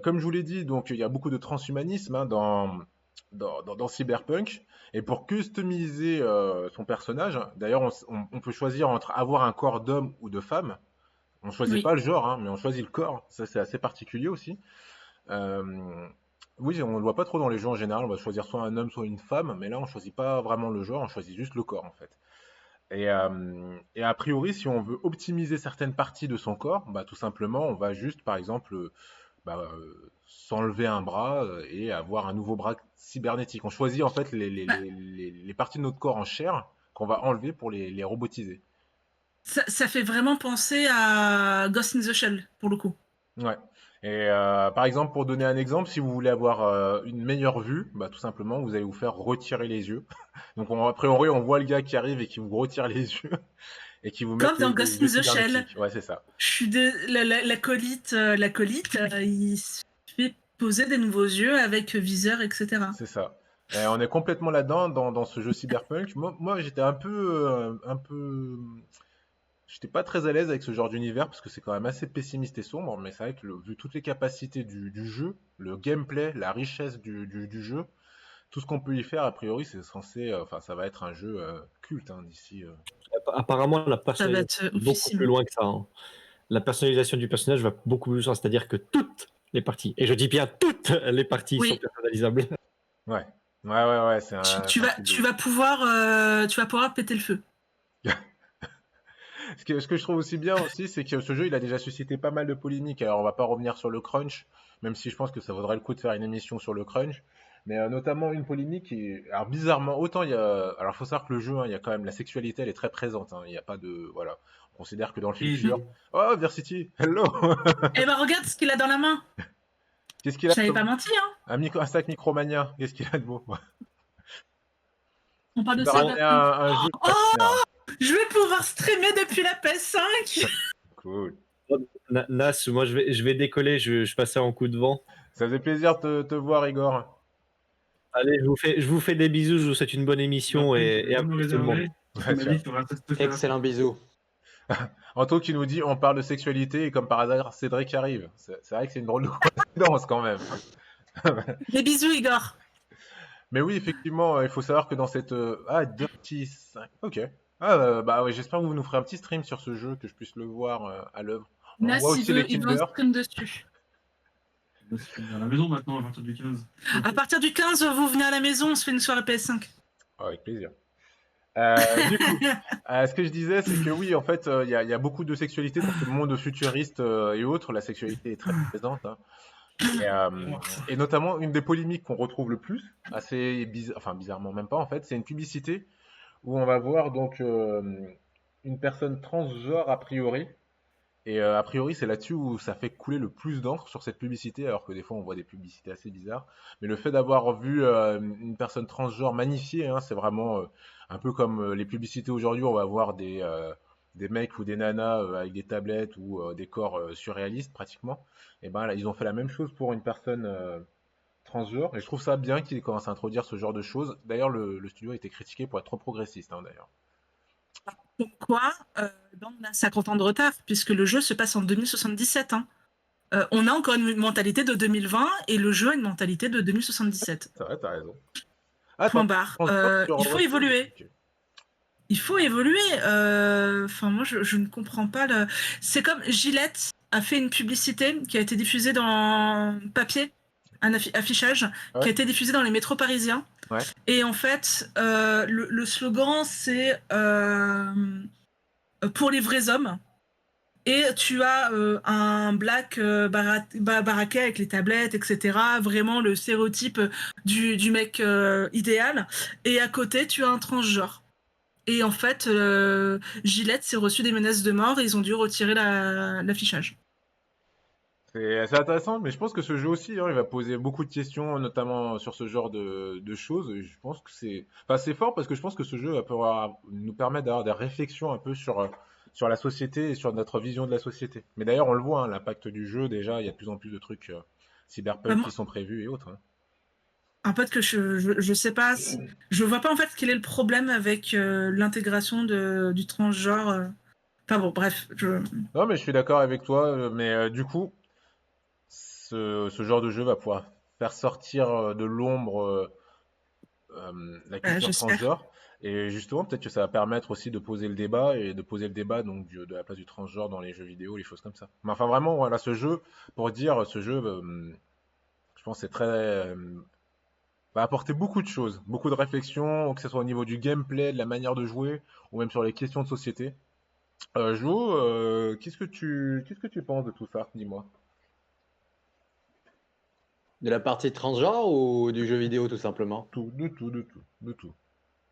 Comme je vous l'ai dit, donc il y a beaucoup de transhumanisme hein, dans Cyberpunk. Et pour customiser son personnage, hein, d'ailleurs, on peut choisir entre avoir un corps d'homme ou de femme. On choisit Oui. pas le genre, hein, mais on choisit le corps. Ça, c'est assez particulier aussi. Euh, oui, on ne le voit pas trop dans les jeux en général. On va choisir soit un homme, soit une femme. Mais là, on choisit pas vraiment le genre, on choisit juste le corps en fait. Et a priori, si on veut optimiser certaines parties de son corps, bah, tout simplement, on va juste, par exemple, s'enlever un bras et avoir un nouveau bras cybernétique. On choisit en fait Bah, les parties de notre corps en chair qu'on va enlever pour les robotiser. ça fait vraiment penser à Ghost in the Shell, pour le coup. Ouais. Et par exemple, pour donner un exemple, si vous voulez avoir une meilleure vue, bah, tout simplement, vous allez vous faire retirer les yeux. Donc, a priori, on voit le gars qui arrive et qui vous retire les yeux et qui vous met Comme dans les Ghost yeux in the Shell. cybernétiques. Ouais, c'est ça. L'acolyte, il se fait poser des nouveaux yeux avec viseur, etc. C'est ça. Et on est complètement là-dedans, dans ce jeu Cyberpunk. Moi j'étais j'étais pas très à l'aise avec ce genre d'univers parce que c'est quand même assez pessimiste et sombre. Mais c'est vrai que vu toutes les capacités du jeu, le gameplay, la richesse du jeu, tout ce qu'on peut y faire, a priori, c'est censé, enfin, ça va être un jeu culte hein, d'ici. Apparemment, la Ça va personnalisation être va beaucoup plus oufissime. loin que ça, hein. La personnalisation du personnage va beaucoup plus loin, c'est-à-dire que toutes les parties, et je dis bien toutes les parties sont Oui, personnalisables. Ouais, ouais, c'est tu un vas, truc de ouf. tu vas pouvoir péter le feu. Ce que je trouve aussi bien aussi, c'est que ce jeu, il a déjà suscité pas mal de polémiques. Alors, on va pas revenir sur le crunch, même si je pense que ça vaudrait le coup de faire une émission sur le crunch. Mais notamment une polémique qui, alors bizarrement, autant il y a, alors faut savoir que le jeu, hein, il y a quand même la sexualité, elle est très présente. Hein. Il n'y a pas de, voilà, on considère que dans le futur. Oh, Versity, hello. Eh ben regarde ce qu'il a dans la main. Qu'est-ce qu'il a Je n'avais pas comme menti, hein. un sac Micromania? Qu'est-ce qu'il a de beau? On parle Il de va ramener Cyberpunk. un jeu de Oh, partenaire. je vais pouvoir streamer depuis la PS5. Cool. Nas, moi je vais décoller, je passais en coup de vent. Ça faisait plaisir de te voir, Igor. Allez, je vous fais des bisous, je vous souhaite une bonne émission et à plus tout le monde. Ouais, ciao. Excellent bisou. Anto qui nous dit on parle de sexualité et comme par hasard Cédric arrive. C'est vrai que c'est une drôle de coïncidence quand même. Des bisous, Igor. Mais oui, effectivement, il faut savoir que dans cette Dirty 5. Ok. Bah ouais, j'espère que vous nous ferez un petit stream sur ce jeu, que je puisse le voir à l'œuvre. On Nas, voit aussi les il veut un Kinder. stream dessus. À la maison maintenant à partir du 15. À partir du 15, vous venez à la maison, on se fait une soirée PS5. Avec plaisir. Du coup, ce que je disais, c'est que oui, en fait, il y a beaucoup de sexualité dans ce monde futuriste et autres. La sexualité est très présente. Hein. Et notamment, une des polémiques qu'on retrouve le plus, enfin bizarrement même pas en fait, c'est une publicité où on va voir donc une personne transgenre a priori. Et a priori, c'est là-dessus où ça fait couler le plus d'encre sur cette publicité, alors que des fois on voit des publicités assez bizarres. Mais le fait d'avoir vu une personne transgenre magnifiée, hein, c'est vraiment un peu comme les publicités aujourd'hui, on va voir des mecs ou des nanas avec des tablettes ou des corps surréalistes pratiquement. Et ben là, ils ont fait la même chose pour une personne transgenre, et je trouve ça bien qu'il commence à introduire ce genre de choses. D'ailleurs, le studio a été critiqué pour être trop progressiste, hein, d'ailleurs. Pourquoi on a 50 ans de retard, puisque le jeu se passe en 2077. Hein. On a encore une mentalité de 2020 et le jeu a une mentalité de 2077. C'est vrai, t'as raison. Point barre. Il faut évoluer. Ok. Il faut évoluer. Enfin, moi, je ne comprends pas. C'est comme Gillette a fait une publicité qui a été diffusée dans papier, un affichage, Ouais. qui a été diffusé dans les métros parisiens. Ouais. Et en fait, le slogan, c'est pour les vrais hommes. Et tu as un black baraqué avec les tablettes, etc. Vraiment le stéréotype du mec idéal. Et à côté, tu as un transgenre. Et en fait, Gillette s'est reçu des menaces de mort et ils ont dû retirer l'affichage. C'est intéressant, mais je pense que ce jeu aussi, hein, il va poser beaucoup de questions, notamment sur ce genre de choses. Et je pense que c'est fort parce que je pense que ce jeu va pouvoir nous permettre d'avoir des réflexions un peu sur la société et sur notre vision de la société. Mais d'ailleurs, on le voit, hein, l'impact du jeu, déjà, il y a de plus en plus de trucs cyberpunk qui sont prévus et autres. Hein. En fait, que je sais pas, je vois pas en fait quel est le problème avec l'intégration du transgenre. Enfin bon, bref. Non, mais je suis d'accord avec toi, mais du coup, ce genre de jeu va pouvoir faire sortir de l'ombre la culture J'espère. transgenre. Et justement, peut-être que ça va permettre aussi de poser le débat et de poser le débat donc de la place du transgenre dans les jeux vidéo, les choses comme ça. Mais enfin, vraiment, voilà, ce jeu, pour dire, ce jeu, je pense, que c'est très, va apporter beaucoup de choses, beaucoup de réflexions, que ce soit au niveau du gameplay, de la manière de jouer, ou même sur les questions de société. Jo, qu'est-ce que tu penses de tout ça? Dis-moi. De la partie transgenre ou du jeu vidéo tout simplement? De tout.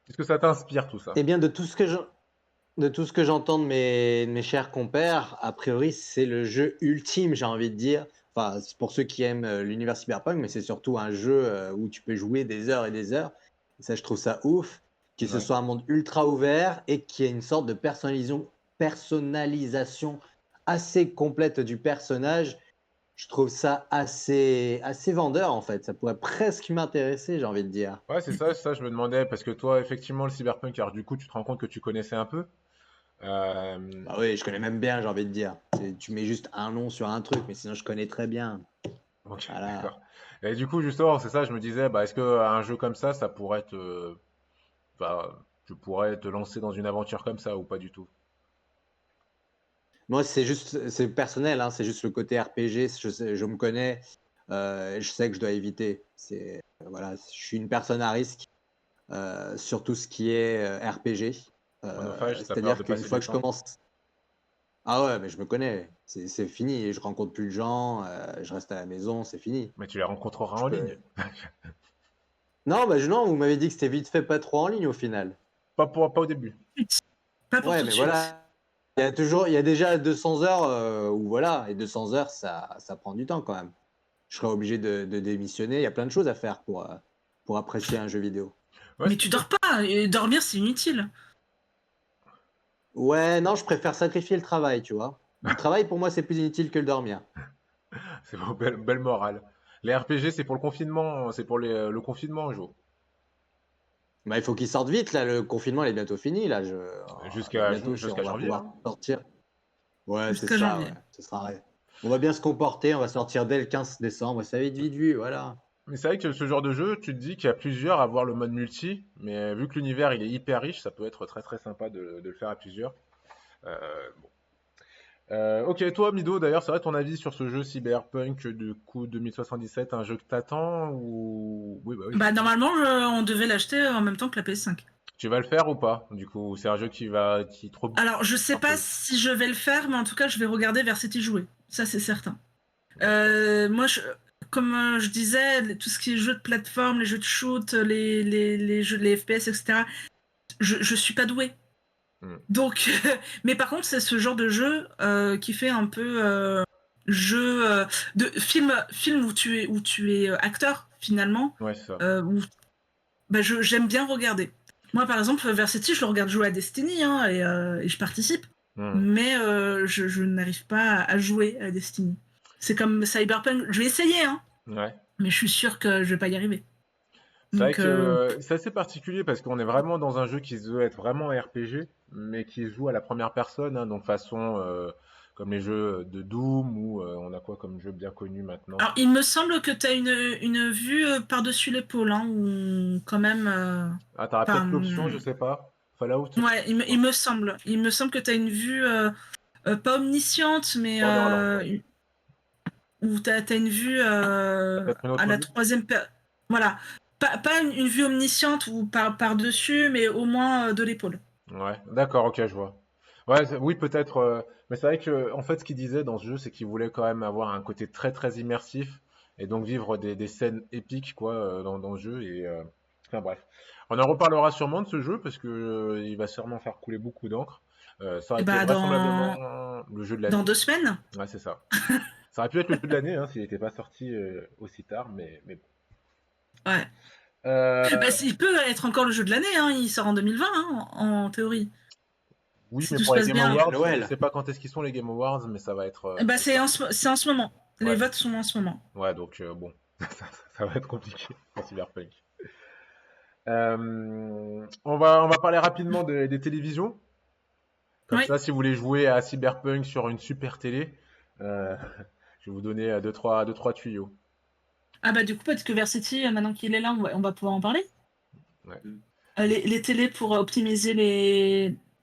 Qu'est-ce que ça t'inspire tout ça? Eh bien, de tout ce que j'entends de mes chers compères, a priori, c'est le jeu ultime, j'ai envie de dire. Enfin, c'est pour ceux qui aiment l'univers cyberpunk, mais c'est surtout un jeu où tu peux jouer des heures et des heures. Et ça, je trouve ça ouf. Que ce Ouais. soit un monde ultra ouvert et qu'il y ait une sorte de personnalisation assez complète du personnage. Je trouve ça assez vendeur, en fait. Ça pourrait presque m'intéresser, j'ai envie de dire. Ouais, c'est ça, je me demandais, parce que toi, effectivement, le cyberpunk, alors du coup, tu te rends compte que tu connaissais un peu. Euh, Bah oui, je connais même bien, j'ai envie de dire. Tu mets juste un nom sur un truc, mais sinon je connais très bien. ok, Voilà. d'accord. Et du coup, justement, c'est ça, je me disais, bah, est-ce qu'un jeu comme ça pourrait bah, je pourrais te lancer dans une aventure comme ça ou pas du tout? Moi, c'est personnel, hein, c'est juste le côté RPG. Je me connais, je sais que je dois éviter. Voilà, je suis une personne à risque sur tout ce qui est RPG. Chronophage, t'as peur C'est-à-dire de qu'une passer fois du que je temps? commence. Ah ouais, mais je me connais. C'est fini. Je rencontre plus de gens. Je reste à la maison. C'est fini. Mais tu les rencontreras Je en peux. ligne. Non, bah non. Vous m'avez dit que c'était vite fait, pas trop en ligne au final. Pas au début. Pas pour Ouais, tout de mais suite. voilà. Il y a déjà 200 heures où voilà, et 200 heures, ça prend du temps quand même. Je serais obligé de démissionner. Il y a plein de choses à faire pour apprécier un jeu vidéo. Ouais, Mais tu dors pas. Et dormir, c'est inutile. Ouais, non, je préfère sacrifier le travail, tu vois. Le travail, pour moi, c'est plus inutile que le dormir. c'est vos belle morale. Les RPG, c'est pour le confinement, c'est pour le confinement, Jo. Bah, il faut qu'il sorte vite, là. Le confinement, il est bientôt fini, là. Jusqu'à Bientôt, on jusqu'à va janvier. pouvoir Hein. sortir. Ouais, c'est Jusqu'à ça, janvier. ouais. Ce sera... On va bien se comporter, on va sortir dès le 15 décembre. Ça va être vite vu, voilà. Mais c'est vrai que ce genre de jeu, tu te dis qu'il y a plusieurs à voir le mode multi, mais vu que l'univers il est hyper riche, ça peut être très très sympa de le faire à plusieurs. Bon. Ok, toi Mido, d'ailleurs, c'est vrai ton avis sur ce jeu Cyberpunk du coup 2077, un jeu que t'attends ou... Oui, bah oui. Bah, normalement, on devait l'acheter en même temps que la PS5. Tu vas le faire ou pas? Du coup, c'est un jeu qui trop... Alors, je sais pas si je vais le faire, mais en tout cas, je vais regarder vers City jouer. Ça, c'est certain. Moi, comme je disais, tout ce qui est jeux de plateforme, les jeux de shoot, les jeux, les FPS, etc., je suis pas doué. Donc, mais par contre, c'est ce genre de jeu qui fait un peu jeu de film où tu es acteur finalement. Ouais, c'est ça. Bah, j'aime bien regarder. Moi, par exemple, Vercity, je le regarde jouer à Destiny hein, et je participe, mais je n'arrive pas à jouer à Destiny. C'est comme Cyberpunk. Je vais essayer, hein. Ouais. mais je suis sûre que je vais pas y arriver. C'est vrai Donc, que c'est assez particulier parce qu'on est vraiment dans un jeu qui se veut être vraiment RPG, mais qui se joue à la première personne, hein, donc façon comme les jeux de Doom ou on a quoi comme jeu bien connu maintenant? alors, il me semble que tu as une vue par-dessus l'épaule, hein, ou quand même. Ah, t'auras Enfin, peut-être l'option, je sais pas. Fallout, je ouais, sais pas. il me semble que tu as une vue pas omnisciente, mais Borderlands, ouais. où tu as une vue T'as peut-être une à autre la vue? troisième voilà, pas une vue omnisciente ou par-dessus, mais au moins de l'épaule. Ouais, d'accord, ok, je vois. Ouais, oui, peut-être. Mais c'est vrai que, en fait, ce qu'il disait dans ce jeu, c'est qu'il voulait quand même avoir un côté très, très immersif et donc vivre des scènes épiques, quoi, dans le jeu. Enfin, bref. On en reparlera sûrement de ce jeu parce que il va sûrement faire couler beaucoup d'encre. Ça aurait Et été bah, vraisemblablement le jeu de dans l'année. 2 semaines. Ouais, c'est ça. Ça aurait pu être le jeu de l'année, hein, s'il n'était pas sorti aussi tard, mais bon. Ouais. Euh, Bah, il peut être encore le jeu de l'année, hein, il sort en 2020, hein, en théorie. oui, Si mais tout pour se les passe Game bien. Et à Awards, je Noël. sais pas quand est-ce qu'ils sont les Game Awards, mais ça va être. Bah, Ça va être c'est en ce moment. Les Ouais, votes sont en ce moment. ouais, donc bon, ça va être compliqué pour Cyberpunk. On va parler rapidement des télévisions. Comme Oui. ça, si vous voulez jouer à Cyberpunk sur une super télé, euh, je vais vous donner deux, trois tuyaux. Ah bah du coup, peut-être que Versity, maintenant qu'il est là, on va pouvoir en parler. Ouais. Les télés pour optimiser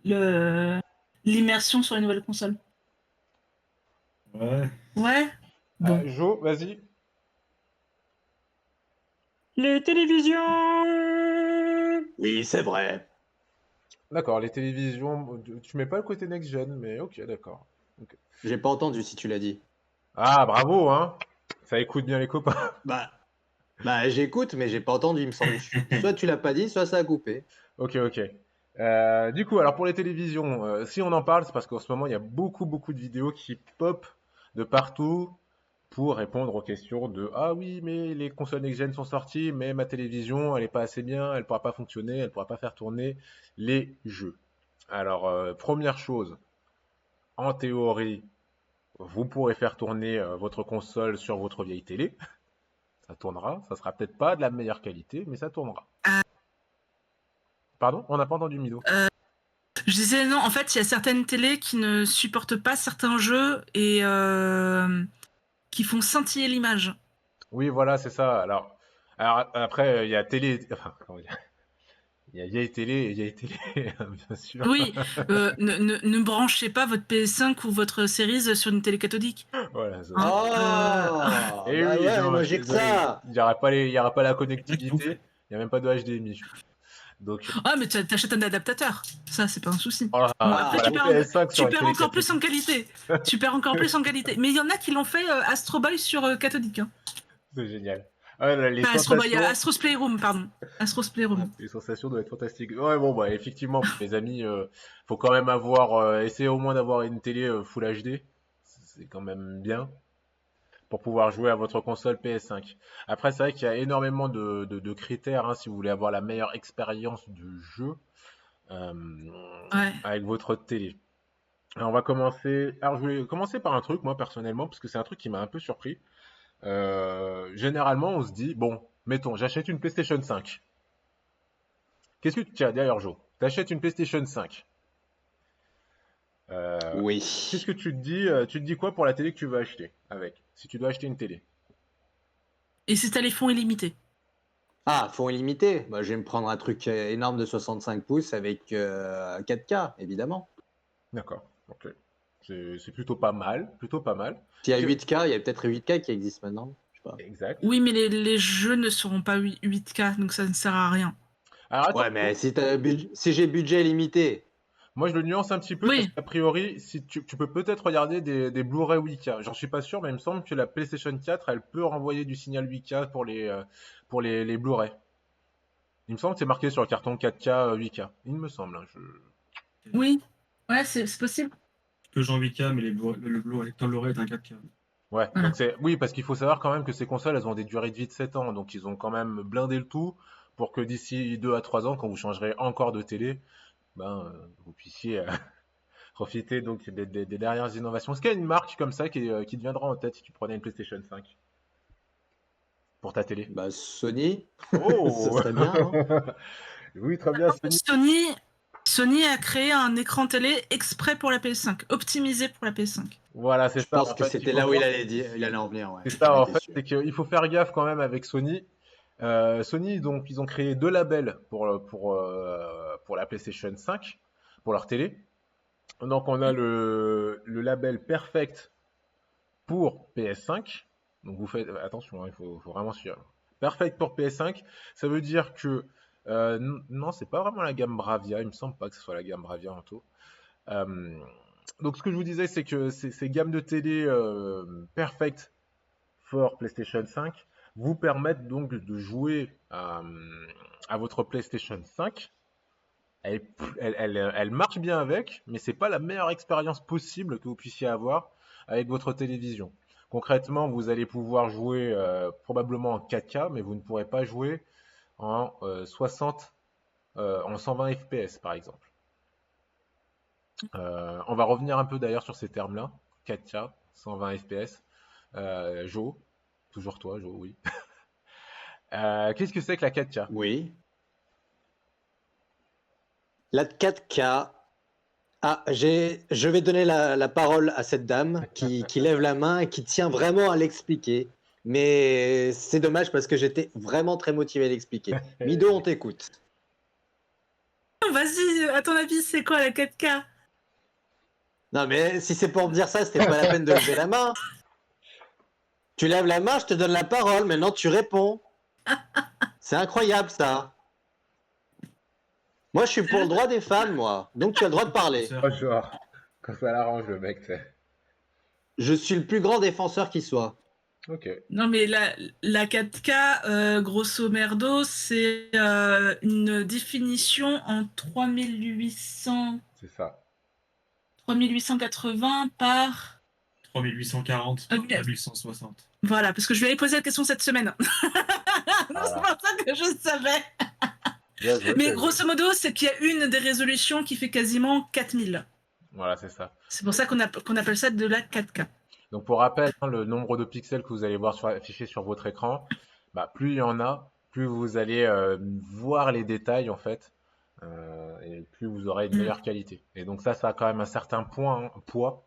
le, l'immersion sur les nouvelles consoles. Ouais. Ouais. Bon. Jo, vas-y. Les télévisions. Oui, c'est vrai. D'accord, les télévisions, tu mets pas le côté next-gen, mais ok, d'accord. Ok. J'ai pas entendu si tu l'as dit. Ah, bravo, hein. Ça écoute bien les copains. Bah, bah j'écoute, mais j'ai pas entendu, il me semble. Soit tu l'as pas dit, soit ça a coupé. Ok, ok. Du coup, alors pour les télévisions, si on en parle, c'est parce qu'en ce moment, il y a beaucoup, beaucoup de vidéos qui pop de partout pour répondre aux questions de ah oui, mais les consoles next-gen sont sorties, mais ma télévision, elle est pas assez bien, elle pourra pas fonctionner, elle pourra pas faire tourner les jeux. Alors, première chose, en théorie, vous pourrez faire tourner votre console sur votre vieille télé. Ça tournera, ça sera peut-être pas de la meilleure qualité, mais ça tournera. Pardon, on n'a pas entendu Mido. Je disais non, en fait, il y a certaines télés qui ne supportent pas certains jeux et qui font scintiller l'image. Oui, voilà, c'est ça. Alors après, il y a télé, enfin, comment dire, il y a vieille télé et vieille télé, bien sûr. Oui, ne branchez pas votre PS5 ou votre Series sur une télé cathodique. Voilà, ça. Hein, Oh, Et bah oui, ouais, non, moi j'ai que désolé, ça. il y aura pas la C'est ça qu'ils ont connectivité, fait. il y a même pas de HDMI. Donc, Ah, mais t'achètes un adaptateur. Ça, c'est pas un souci. oh, Bon, Ah, après, la PS5 sur tu une perds télé encore plus en cathodique. qualité. Tu perds encore plus en qualité. Mais il y en a qui l'ont fait Astro Boy sur cathodique. Hein. C'est génial. Ah, là, Pas Astro Boy, Astro's Playroom, pardon. Astro's Playroom. les sensations doivent être fantastiques. Ouais, bon, bah, effectivement, pour les amis, faut quand même avoir, essayer au moins d'avoir une télé Full HD. C'est quand même bien pour pouvoir jouer à votre console PS5. Après, c'est vrai qu'il y a énormément de critères hein, si vous voulez avoir la meilleure expérience du jeu euh, Ouais. avec votre télé. Alors, on va commencer. Alors, je voulais commencer par un truc, moi, personnellement, parce que c'est un truc qui m'a un peu surpris. Généralement, on se dit, bon, mettons, j'achète une PlayStation 5. Qu'est-ce que tu tiens d'ailleurs, Joe? T'achètes une PlayStation 5. Qu'est-ce oui. que tu te dis? Tu te dis quoi pour la télé que tu veux acheter avec? Si tu dois acheter une télé. Et c'est à les fonds illimités. Ah, fond illimité. Bah, je vais me prendre un truc énorme de 65 pouces avec 4K, évidemment. D'accord. Ok. C'est plutôt pas mal. Plutôt pas mal. S'il y a Que- 8K, il y a peut-être 8K qui existe maintenant. Je sais pas. Exact. Oui, mais les jeux ne seront pas 8K, donc ça ne sert à rien. Alors Ouais, mais attention, si j'ai budget limité. moi je le nuance un petit peu parce Oui. qu'a priori, si tu peux peut-être regarder des Blu-ray 8K. J'en suis pas sûr, mais il me semble que la PlayStation 4, elle peut renvoyer du signal 8K pour les Blu-ray. Il me semble que c'est marqué sur le carton 4K, 8K. Il me semble. Hein, Oui. Ouais, c'est possible. Que j'ai 8K, mais le Blu-ray lecteur Blu-ray est un 4K. Ouais, Voilà. donc oui, parce qu'il faut savoir quand même que ces consoles, elles ont des durées de vie de 7 ans, donc ils ont quand même blindé le tout pour que d'ici 2 à 3 ans, quand vous changerez encore de télé, ben, vous puissiez profiter donc des dernières innovations. Est-ce qu'il y a une marque comme ça qui te viendra en tête si tu prenais une PlayStation 5? pour ta télé? Bah, Sony, ce Oh! serait bien, non? Oui, très bien, Sony. Sony a créé un écran télé exprès pour la PS5, optimisé pour la PS5. Voilà, c'est Je ça. pense En que fait, il c'était faut là où voir. il allait en venir, ouais. C'est ça, J'en en étais fait, sûr. c'est qu'il faut faire gaffe quand même avec Sony. Sony, donc, ils ont créé deux labels pour la PlayStation 5, pour leur télé. Donc, on a le label Perfect pour PS5. Donc, vous faites attention, hein, faut vraiment suivre. Perfect pour PS5, ça veut dire que non, c'est pas vraiment la gamme Bravia. Il me semble pas que ce soit la gamme Bravia en tout. Euh, donc, ce que je vous disais, c'est que ces gammes de télé Perfect for PlayStation 5 vous permettent donc de jouer à votre PlayStation 5. Elle marche bien avec, mais c'est pas la meilleure expérience possible que vous puissiez avoir avec votre télévision. Concrètement, vous allez pouvoir jouer probablement en 4K, mais vous ne pourrez pas jouer en 120 FPS par exemple. On va revenir un peu d'ailleurs sur ces termes-là. 4K, 120 FPS. Jo, toujours toi, Jo, oui. Qu'est-ce que c'est que la 4K? Oui. La 4K. Ah, je vais donner la parole à cette dame qui lève la main et qui tient vraiment à l'expliquer. Mais c'est dommage parce que j'étais vraiment très motivé à l'expliquer. Mido, on t'écoute. Vas-y, à ton avis, c'est quoi la 4K? Non, mais si c'est pour me dire ça, c'était pas la peine de lever la main. Tu lèves la main, je te donne la parole, maintenant tu réponds. C'est incroyable ça. Moi, je suis pour le droit des femmes, moi. Donc tu as le droit de parler. Oh, genre, quand ça l'arrange le mec, c'est. Je suis le plus grand défenseur qui soit. Ok, Non, mais la 4K, grosso merdo, c'est une définition en 3800, c'est ça. 3880 par... 3840, Ok. 3860. Voilà, parce que je lui avais posé la question cette semaine. Non, c'est Voilà. pour ça que je savais. Bien joué, Mais bien joué. grosso modo, c'est qu'il y a une des résolutions qui fait quasiment 4000. Voilà, c'est ça. C'est pour ça qu'on appelle ça de la 4K. Donc pour rappel, hein, le nombre de pixels que vous allez voir affiché sur votre écran, bah, plus il y en a, plus vous allez voir les détails en fait, et plus vous aurez une meilleure qualité. Et donc ça a quand même un certain poids.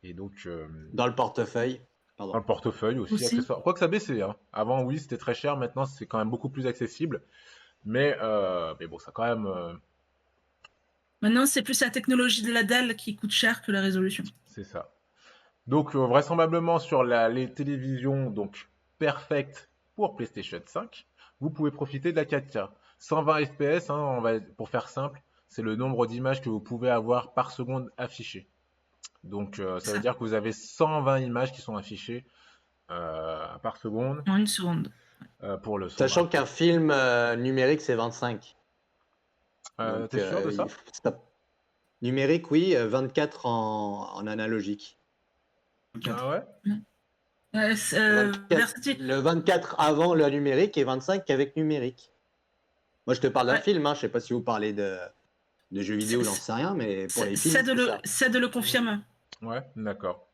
Et donc Dans le portefeuille. dans le Pardon. portefeuille aussi, Aussi. accessoire. Quoique ça a baissé, hein. Avant, oui, c'était très cher. Maintenant, c'est quand même beaucoup plus accessible. Mais bon, ça quand même. Maintenant, c'est plus la technologie de la dalle qui coûte cher que la résolution. C'est ça. Donc, vraisemblablement, sur les télévisions donc perfect pour PlayStation 5, vous pouvez profiter de la 4K. 120 FPS, hein, pour faire simple, c'est le nombre d'images que vous pouvez avoir par seconde affichées. Donc, ça veut dire que vous avez 120 images qui sont affichées par seconde En une seconde. pour le 120. Sachant qu'un film numérique, c'est 25. Donc, T'es sûr de ça? Numérique, oui, 24 en analogique. Ah ouais? Versatile. Le 24 avant le numérique et 25 avec numérique. Moi, je te parle d'un Ouais. film, hein. Je sais pas si vous parlez de jeux vidéo, j'en sais rien, mais pour les films, c'est ça. Ça de le confirme. Ouais, d'accord.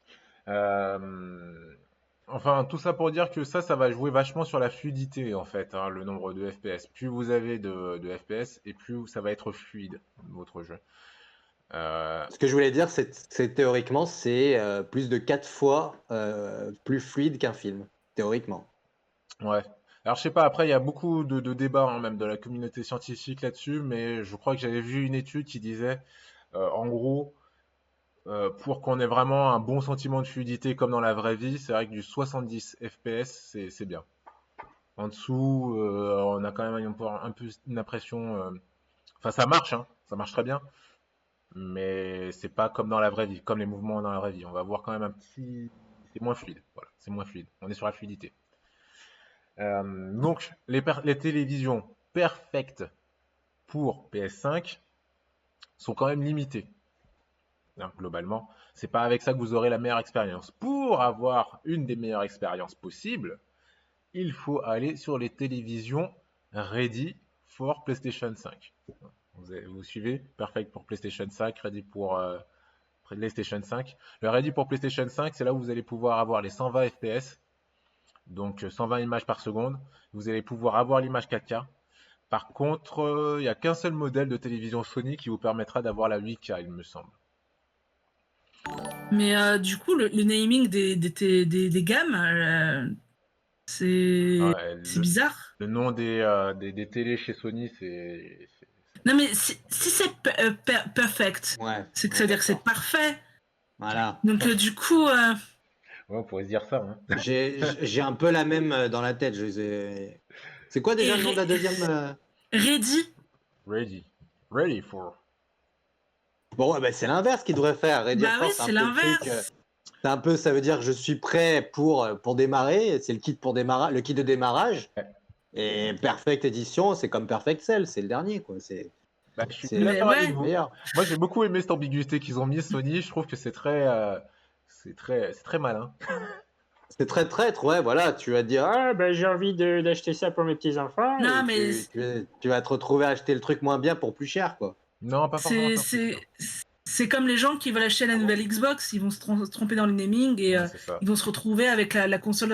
Enfin, tout ça pour dire que ça va jouer vachement sur la fluidité, en fait, hein, le nombre de FPS. Plus vous avez de FPS, et plus ça va être fluide, votre jeu. Ce que je voulais dire, c'est théoriquement, c'est plus de 4 fois plus fluide qu'un film. Théoriquement. Ouais. Alors, je sais pas, après, il y a beaucoup de débats, hein, même de la communauté scientifique là-dessus, mais je crois que j'avais vu une étude qui disait, en gros, pour qu'on ait vraiment un bon sentiment de fluidité comme dans la vraie vie, c'est vrai que du 70 FPS, c'est bien. En dessous, on a quand même un peu une impression. Enfin, ça marche, hein, ça marche très bien, mais c'est pas comme dans la vraie vie, comme les mouvements dans la vraie vie. On va voir quand même un petit. C'est moins fluide, voilà, c'est moins fluide. On est sur la fluidité. Donc, les télévisions perfectes pour PS5 sont quand même limitées. Hein, globalement, c'est pas avec ça que vous aurez la meilleure expérience. Pour avoir une des meilleures expériences possibles, il faut aller sur les télévisions ready for PlayStation 5. Vous suivez? Perfect pour PlayStation 5, ready pour PlayStation 5. Le ready pour PlayStation 5, c'est là où vous allez pouvoir avoir les 120 FPS donc 120 images par seconde. Vous allez pouvoir avoir l'image 4K. Par contre, il n'y a qu'un seul modèle de télévision Sony qui vous permettra d'avoir la 8K, il me semble. Mais du coup, le naming des gammes, c'est Ouais, bizarre. le nom des télés chez Sony, c'est... Non, mais si c'est perfect, Ouais. c'est que ça veut dire que c'est parfait. Voilà. Donc, du coup, Ouais, on pourrait se dire ça. Hein. J'ai un peu la même dans la tête. C'est quoi déjà Et le nom de la deuxième ready. Ready for... Bon, ouais, bah, c'est l'inverse qu'il devrait faire. Ready Bah for, oui, c'est un c'est peu le truc, l'inverse. c'est un peu, ça veut dire que je suis prêt pour démarrer. C'est le kit pour démarrage, le kit de démarrage. Ouais. Et Perfect Edition, c'est comme Perfect Cell, c'est le dernier, quoi. Bah, je suis C'est d'accord ouais. avec vous. meilleur. Moi, j'ai beaucoup aimé cette ambiguïté qu'ils ont mis, Sony. Je trouve que c'est très malin. C'est très traître, ouais, voilà. Tu vas te dire, ah, ben, j'ai envie d'acheter ça pour mes petits-enfants. Non, Et mais tu vas te retrouver à acheter le truc moins bien pour plus cher, quoi. Non, pas forcément. c'est comme les gens qui veulent acheter la nouvelle Xbox, ils vont se tromper dans le naming et Ouais, c'est ça. ils vont se retrouver avec la console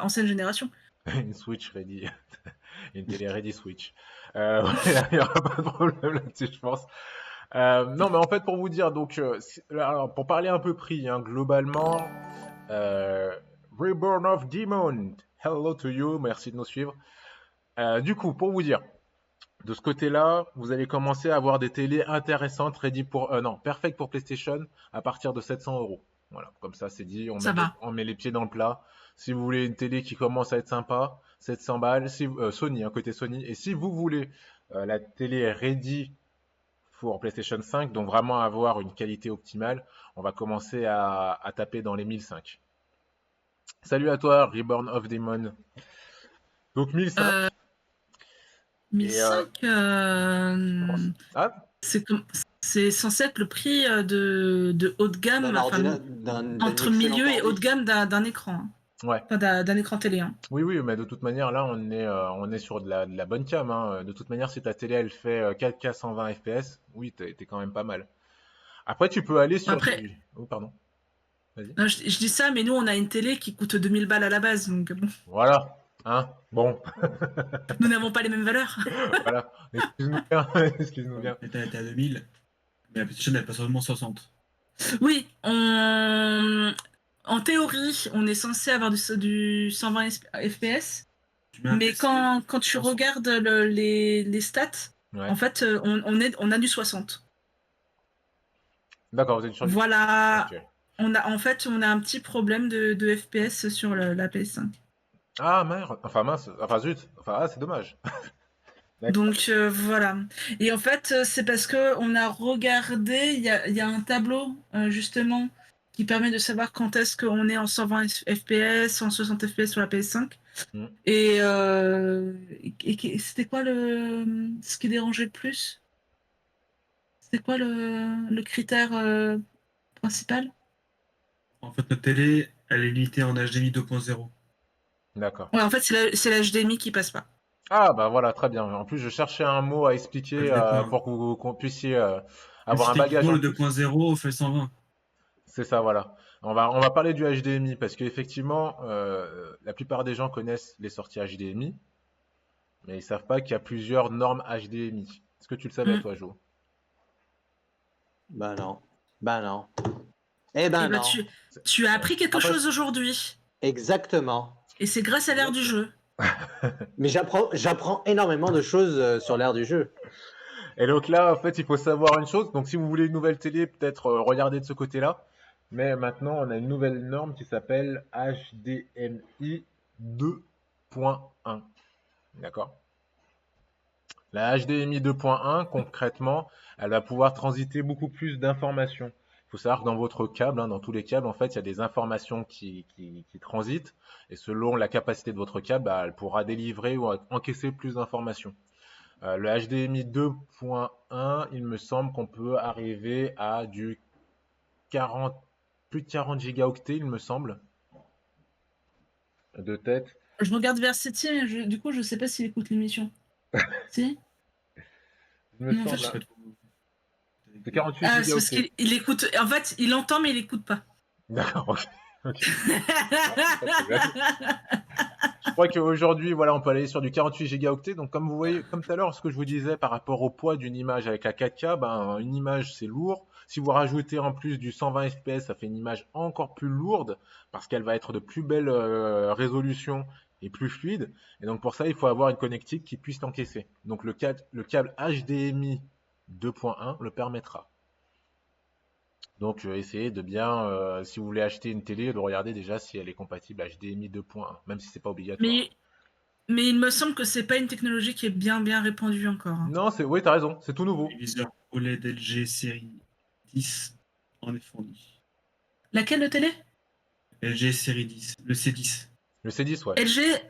ancienne génération. Une Switch ready. Une télé ready Switch. Ouais, il n'y aura pas de problème là-dessus, je pense. Non, mais en fait, pour vous dire, donc, alors, pour parler un peu prix, hein, globalement, Reborn of Demon, hello to you, merci de nous suivre. Du coup, pour vous dire, de ce côté-là, vous allez commencer à avoir des télés intéressantes, ready pour, non, perfect pour PlayStation à partir de 700 €. Voilà, comme ça, c'est dit, Ça va. on met les pieds dans le plat. Si vous voulez une télé qui commence à être sympa, 700 balles, Sony, côté Sony. Et si vous voulez la télé ready pour PlayStation 5, donc vraiment avoir une qualité optimale, on va commencer à taper dans les 1005. Salut à toi, Reborn of Demon. Donc 1005. 1005, Ah, c'est censé être le prix de haut de gamme, D'un enfin, d'un entre excellent milieu et haut ordi. de gamme d'un écran. Hein. ouais. Enfin, d'un écran télé. Hein. Oui, mais de toute manière, là, on est sur de la bonne cam. Hein. De toute manière, si ta télé, elle fait 4K 120 FPS, oui, t'es quand même pas mal. Après, tu peux aller sur Après, du... Oh, pardon. Vas-y. non, je dis ça, mais nous, on a une télé qui coûte 2000 balles à la base, donc bon, Voilà. Hein. Bon. nous n'avons pas les mêmes valeurs. Voilà. Excuse-nous bien. Excuse-nous bien. T'es à 2000, mais la PlayStation elle passe seulement 60. Oui, en théorie, on est censé avoir du 120 FPS, Tu mets un mais PC, quand tu 300. regardes les stats, Ouais. en fait, on a du 60. D'accord, vous êtes sur du... Voilà, Ok. on a un petit problème de FPS sur la PS5. Ah, merde. Enfin, mince. Enfin, zut. Enfin, ah, c'est dommage. D'accord. Donc voilà. Et en fait, c'est parce que on a regardé, il y a un tableau justement qui permet de savoir quand est-ce qu'on est en 120 FPS, en 60 FPS sur la PS5. Mm. Et c'était quoi ce qui dérangeait le plus? C'était quoi le critère principal? En fait, notre télé, elle est limitée en HDMI 2.0. D'accord. Ouais, en fait, c'est la HDMI qui passe pas. Ah, bah voilà, très bien. En plus, je cherchais un mot à expliquer HDP1. pour que qu'on puissiez Mais avoir un si bagage techniquement, en le plus. 2.0 fait 120. C'est ça, voilà. On va parler du HDMI parce qu'effectivement, la plupart des gens connaissent les sorties HDMI, mais ils savent pas qu'il y a plusieurs normes HDMI. Est-ce que tu le savais, Mm. toi, Jo? Bah non. Bah non. Eh Et ben bah, non. tu as appris quelque Après, chose aujourd'hui. exactement. Et c'est grâce à l'ère du jeu. Mais j'apprends énormément de choses sur l'ère du jeu. Et donc là, en fait, il faut savoir une chose. Donc, si vous voulez une nouvelle télé, peut-être regardez de ce côté-là. Mais maintenant, on a une nouvelle norme qui s'appelle HDMI 2.1. D'accord? La HDMI 2.1, concrètement, elle va pouvoir transiter beaucoup plus d'informations. Il faut savoir que dans votre câble, hein, dans tous les câbles, en fait, il y a des informations qui transitent. Et selon la capacité de votre câble, bah, elle pourra délivrer ou encaisser plus d'informations. Le HDMI 2.1, il me semble qu'on peut arriver à du 40, plus de 40 gigaoctets, il me semble, de tête. Je regarde Versity, mais du coup, je sais pas s'il écoute l'émission. Si? Il me Non, en fait, semble, je- hein. C'est 48 Ah, c'est parce gigaoctets. qu'il écoute. En fait, il entend, mais il écoute pas. D'accord, ok. Ok. Je crois qu'aujourd'hui, voilà, on peut aller sur du 48 gigaoctets. Donc, comme vous voyez, comme tout à l'heure, ce que je vous disais par rapport au poids d'une image avec la 4K, ben, une image, c'est lourd. Si vous rajoutez en plus du 120 fps, ça fait une image encore plus lourde parce qu'elle va être de plus belle résolution et plus fluide. Et donc, pour ça, il faut avoir une connectique qui puisse l'encaisser. Donc, le câble HDMI 2.1 le permettra. Donc, essayez de bien, si vous voulez acheter une télé, de regarder déjà si elle est compatible HDMI 2.1, même si c'est pas obligatoire. Mais il me semble que c'est pas une technologie qui est bien répandue encore. Hein. Non, oui, t'as raison, c'est tout nouveau. Téléviseur OLED LG série 10 en est fourni. Laquelle de télé? LG série 10, le C10. Le C10, ouais. LG.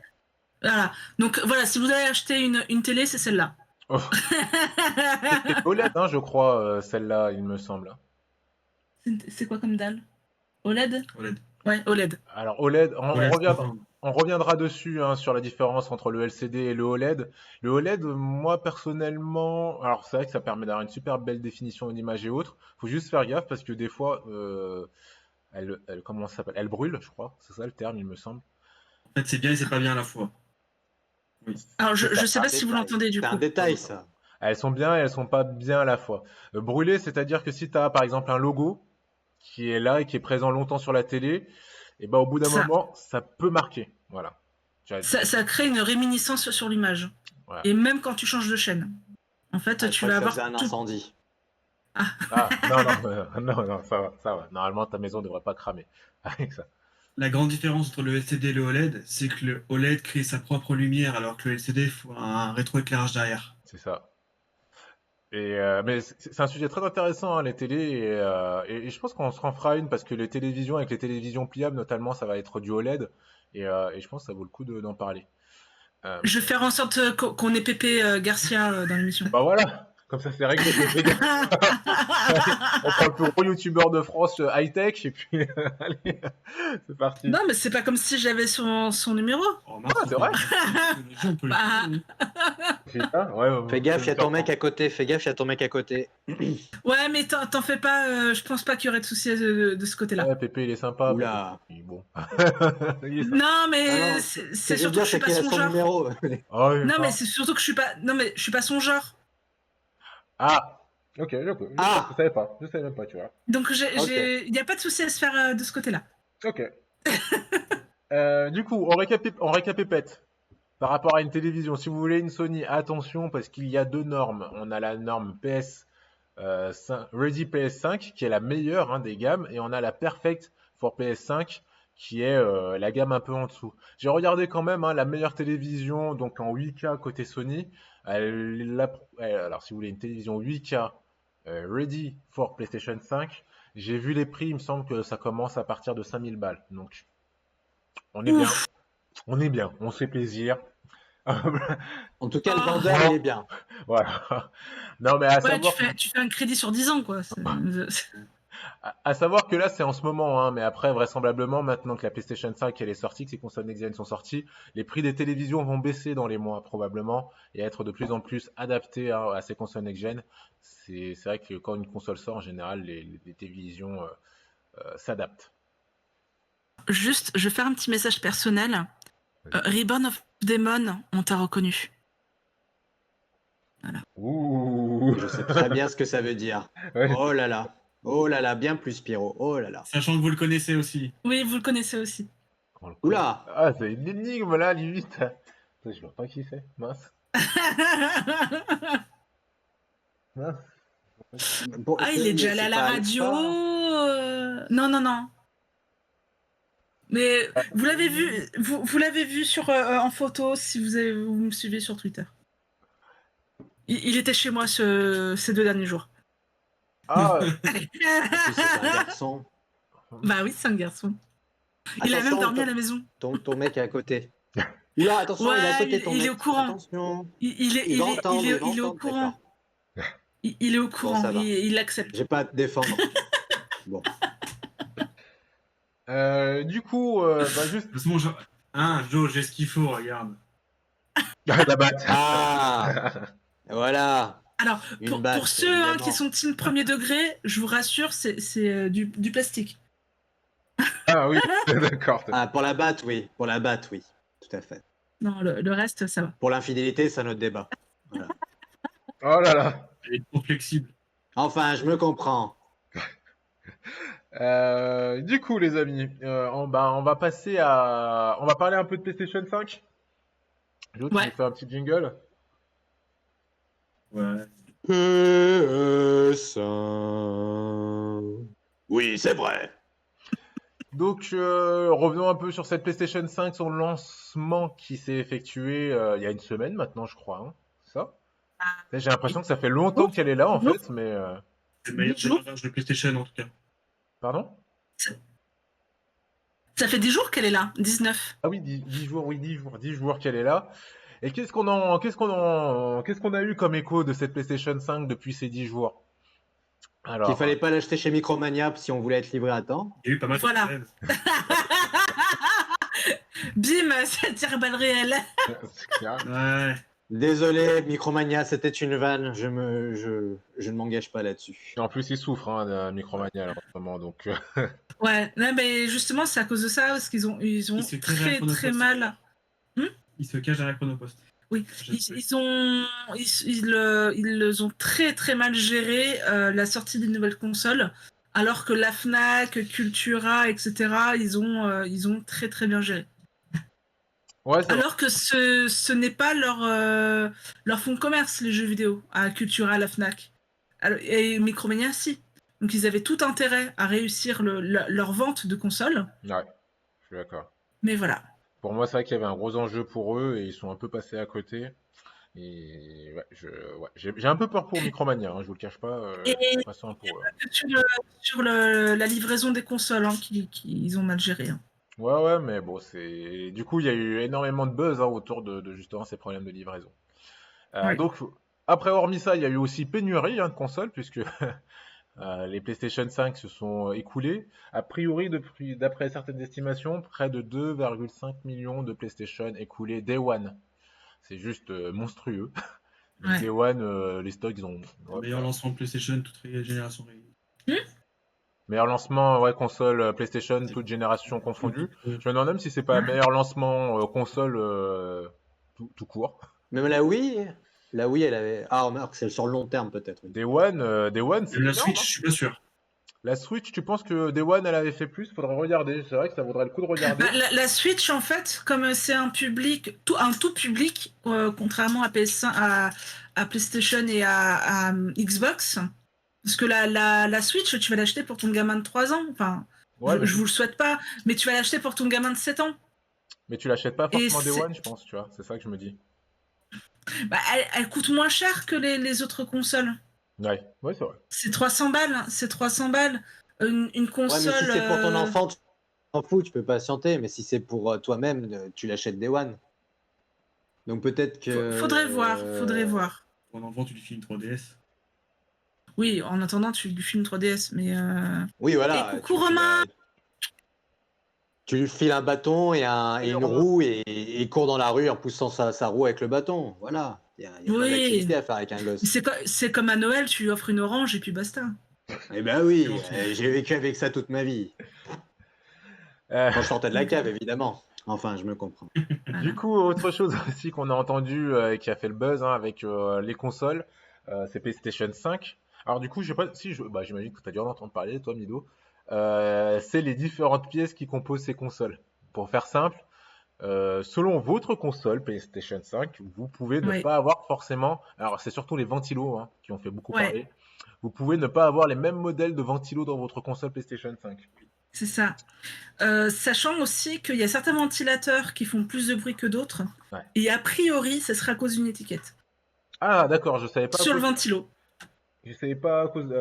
Voilà. Donc voilà, si vous allez acheter une télé, c'est celle-là. Oh. C'est OLED, hein, je crois, celle-là, il me semble. C'est quoi comme dalle? OLED? OLED. Ouais, OLED. Alors OLED, OLED, on reviendra dessus hein, sur la différence entre le LCD et le OLED. Le OLED, moi personnellement, alors c'est vrai que ça permet d'avoir une super belle définition d'image et autres. Faut juste faire gaffe parce que des fois, comment ça s'appelle? Elle brûle, je crois. C'est ça le terme, il me semble. En fait, c'est bien et c'est pas bien à la fois. Oui. Alors je sais un pas si vous détail. l'entendez du C'est coup. un détail, ça. Elles sont bien et elles sont pas bien à la fois. Brûler, c'est-à-dire que si tu as par exemple un logo qui est là et qui est présent longtemps sur la télé, et ben au bout d'un Ça. moment, ça peut marquer. Voilà. Ça crée une réminiscence sur l'image. Voilà. Et même quand tu changes de chaîne. En fait, Je tu crois vas que ça avoir faisait un tout. incendie. Ah, non, ça va. Normalement, ta maison ne devrait pas cramer avec ça. La grande différence entre le LCD et le OLED, c'est que le OLED crée sa propre lumière alors que le LCD faut un rétroéclairage derrière. C'est ça. Mais c'est un sujet très intéressant, hein, les télés, et je pense qu'on se fera une parce que les télévisions, avec les télévisions pliables notamment, ça va être du OLED, et je pense que ça vaut le coup d'en parler. Je vais faire en sorte qu'on ait Pépé Garcia dans l'émission. Bah voilà, comme ça c'est réglé. On prend le plus gros youtubeur de France high-tech, et puis allez, c'est parti. Non, mais c'est pas comme si j'avais son numéro. Oh, c'est vrai. On peut le Bah. faire. Putain, ouais, Fais gaffe, il y a ton mec à côté. Fais gaffe, il y a ton mec à côté. Ouais, mais t'en fais pas, je pense pas qu'il y aurait de soucis de ce côté-là. Ouais, Pépé, il est sympa. Oula. Pépé, bon. Il est sympa. Non, mais Ah non, c'est surtout que je suis pas qu'il a son son genre. numéro. Ah oui, Non, ah. mais c'est surtout que je suis pas. Non, mais je suis pas son genre. Ah, ok, Ah. je savais pas, je savais même pas, tu vois. Donc, Ok. il n'y a pas de souci à se faire de ce côté-là. Ok. Du coup, on récapépète. Par rapport à une télévision, si vous voulez une Sony, attention parce qu'il y a deux normes. On a la norme Ready PS5 qui est la meilleure hein, des gammes et on a la Perfect for PS5 qui est la gamme un peu en dessous. J'ai regardé quand même hein, la meilleure télévision donc en 8K côté Sony. Alors si vous voulez une télévision 8K Ready for PlayStation 5, j'ai vu les prix, il me semble que ça commence à partir de 5000 balles. Donc on est bien. On est bien, on se fait plaisir. En tout cas, le Ah. vendeur, il est bien. Voilà. Non, mais à Ouais, savoir, tu fais un crédit sur 10 ans, quoi. à savoir que là, c'est en ce moment, hein, mais après, vraisemblablement, maintenant que la PlayStation 5 elle est sortie, que ces consoles next-gen sont sorties, les prix des télévisions vont baisser dans les mois, probablement, et être de plus en plus adaptés hein, à ces consoles next-gen. C'est vrai que quand une console sort, en général, les télévisions s'adaptent. Juste, je vais faire un petit message personnel. Reborn of Demon, on t'a reconnu. Voilà. Ouh. Je sais très bien ce que ça veut dire. Ouais. Oh là là. Oh là là, bien plus Pyro. Oh là là. Sachant que vous le connaissez aussi. Oui, vous le connaissez aussi. Oula. Ah, c'est une énigme là, limite. Putain, je vois pas qui c'est. Mince. Mince. Bon, Ah, il est déjà allé à la radio. Non. Mais vous l'avez vu, vous l'avez vu en photo si vous me suivez sur Twitter. Il était chez moi ces 2 derniers jours. Ah, C'est un garçon. Bah oui, c'est un garçon. Il a même Attention, dormi à la maison. Ton mec est à côté. Oula, attention, Ouais, il est à côté de ton il mec. est au courant. Attention. Il est au entendre, courant. Il est au courant, ça va. il l'accepte. J'ai pas à te défendre. Bon. du coup, juste. De toute façon, Joe, j'ai ce qu'il faut, regarde. La batte. Ah. Voilà. Alors, Une batte, pour ceux hein, évidemment. qui sont team premier degré, je vous rassure, c'est du plastique. Ah oui, d'accord. Ah, pour la batte, oui. Pour la batte, oui. tout à fait. Non, le reste, ça va. Pour l'infidélité, c'est un autre débat. Voilà. Oh là là. Elle est trop flexible. Enfin, je me comprends. Du coup, les amis, on va passer à... On va parler un peu de PlayStation 5. Jo, tu Ouais. nous fais un petit jingle? Ouais. Oui, c'est vrai. Donc, revenons un peu sur cette PlayStation 5, son lancement qui s'est effectué il y a une semaine maintenant, je crois. Hein, ça? J'ai l'impression que ça fait longtemps qu'elle est là, en fait, mais... C'est le meilleur Bonjour. démarrage de PlayStation en tout cas. Pardon? Ça fait 10 jours qu'elle est là, 19. Ah oui, 10 jours, oui, 10 jours qu'elle est là. Et qu'est-ce qu'on a eu comme écho de cette PlayStation 5 depuis ces 10 jours? Qu'il Alors, fallait pas l'acheter chez Micromania si on voulait être livré à temps. Il y a eu pas mal Voilà. de rêves. Bim, ça tire balle réelle. c'est clair. Ouais. Désolé, Micromania, c'était une vanne. Je ne m'engage pas là-dessus. Et en plus, il souffre hein, de Micromania là, en ce moment, donc... Ouais, non, mais justement, c'est à cause de ça, parce qu'ils ont Il se cache derrière très Chronopost. mal. Il se cache derrière Chronopost. Oui, ils ont très mal géré la sortie des nouvelles consoles, alors que la Fnac, Cultura, etc., ils ont très bien géré. Ouais, c'est vrai. Alors que ce n'est pas leur fonds de commerce, les jeux vidéo, à Cultura, à la Fnac. Et Micromania, si. Donc ils avaient tout intérêt à réussir leur vente de consoles, Ouais, je suis d'accord. mais voilà. Pour moi, c'est vrai qu'il y avait un gros enjeu pour eux et ils sont un peu passés à côté. Et ouais, j'ai un peu peur pour Micromania, hein, je vous le cache pas. Et Pas ça pour eux. sur la livraison des consoles, hein, qu'ils ont mal géré. Hein. Ouais, mais bon, c'est. Du coup, il y a eu énormément de buzz hein, autour de justement ces problèmes de livraison. Oui. Donc, après, hormis ça, il y a eu aussi pénurie hein, de consoles, puisque les PlayStation 5 se sont écoulés. A priori, d'après certaines estimations, près de 2,5 millions de PlayStation écoulés Day One. C'est juste monstrueux. Donc, Ouais. Day One, les stocks, ils ont. Le meilleur lancement de PlayStation, toute génération réunie. Meilleur lancement, ouais, console PlayStation, toute génération confondue. Je me demande même si c'est pas meilleur lancement console tout court. Même la Wii, elle avait. Ah, remarque, c'est sur le long terme peut-être. Oui. Day One, c'est La énorme. Switch, Hein. je suis pas sûr. La Switch, tu penses que Day One, elle avait fait plus? Faudrait regarder. C'est vrai que ça vaudrait le coup de regarder. Bah, la Switch, en fait, comme c'est un public, un tout public, contrairement à PS5, à PlayStation et à Xbox, parce que la Switch, tu vas l'acheter pour ton gamin de 3 ans. Enfin, Ouais, mais je vous le souhaite pas, mais tu vas l'acheter pour ton gamin de 7 ans. tu l'achètes pas Et forcément Day c'est- One, je pense, tu vois. C'est ça que je me dis. Bah, elle coûte moins cher que les autres consoles. Ouais, c'est vrai. C'est 300 balles. C'est 300 balles. Une Ouais, console. mais si c'est pour ton enfant, tu t'en fous, tu peux patienter. Mais si c'est pour toi-même, tu l'achètes Day One. Donc peut-être que. Faudrait voir. Pour un enfant, tu lui files une 3DS. Oui, en attendant, tu lui filmes 3DS, mais. Oui, voilà. Et coucou Romain. Tu lui files un bâton et une roue et il court dans la rue en poussant sa roue avec le bâton. Voilà. Il y a pas Oui. d'activité à faire avec un gosse. C'est comme à Noël, tu lui offres une orange et puis basta. Eh ben oui, j'ai vécu avec ça toute ma vie. Euh, Quand je sortais de la cave, évidemment. Enfin, je me comprends. Du coup, autre chose aussi qu'on a entendu et qui a fait le buzz hein, avec les consoles, c'est PlayStation 5. Alors du coup, je sais pas si j'imagine que tu as dû en entendre parler, toi, Mido. C'est les différentes pièces qui composent ces consoles. Pour faire simple, selon votre console PlayStation 5, vous pouvez ne Ouais. pas avoir forcément. Alors c'est surtout les ventilos hein, qui ont fait beaucoup Ouais. parler. Vous pouvez ne pas avoir les mêmes modèles de ventilos dans votre console PlayStation 5. C'est ça. Sachant aussi qu'il y a certains ventilateurs qui font plus de bruit que d'autres. Ouais. Et a priori, ça sera à cause d'une étiquette. Ah d'accord, je savais pas. Sur le ventilo. Je savais pas à cause,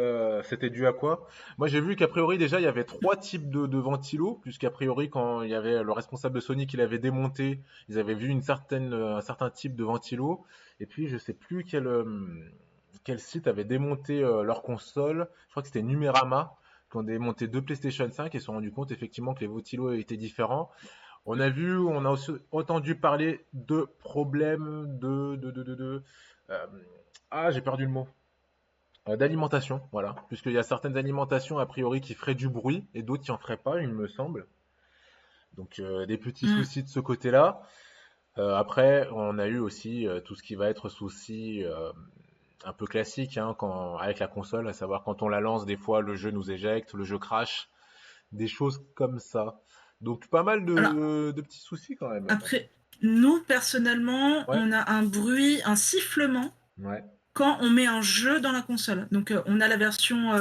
c'était dû à quoi. Moi, j'ai vu qu'a priori, déjà, il y avait 3 types de ventilos, puisqu'a priori, quand il y avait le responsable de Sony qui l'avait démonté, ils avaient vu un certain type de ventilo. Et puis, je sais plus quel site avait démonté leur console. Je crois que c'était Numérama, qui ont démonté 2 PlayStation 5 et se sont rendu compte effectivement que les ventilos étaient différents. On a aussi entendu parler de problèmes j'ai perdu le mot. D'alimentation, voilà. Puisqu'il y a certaines alimentations, a priori, qui feraient du bruit et d'autres qui en feraient pas, il me semble. Donc, des petits soucis de ce côté-là. Après, on a eu aussi tout ce qui va être souci un peu classique hein, avec la console, à savoir quand on la lance, des fois le jeu nous éjecte, le jeu crash, des choses comme ça. Donc pas mal Alors, de petits soucis quand même. après, nous, personnellement, Ouais, on a un bruit, un sifflement ouais. quand on met un jeu dans la console. Donc, on a la version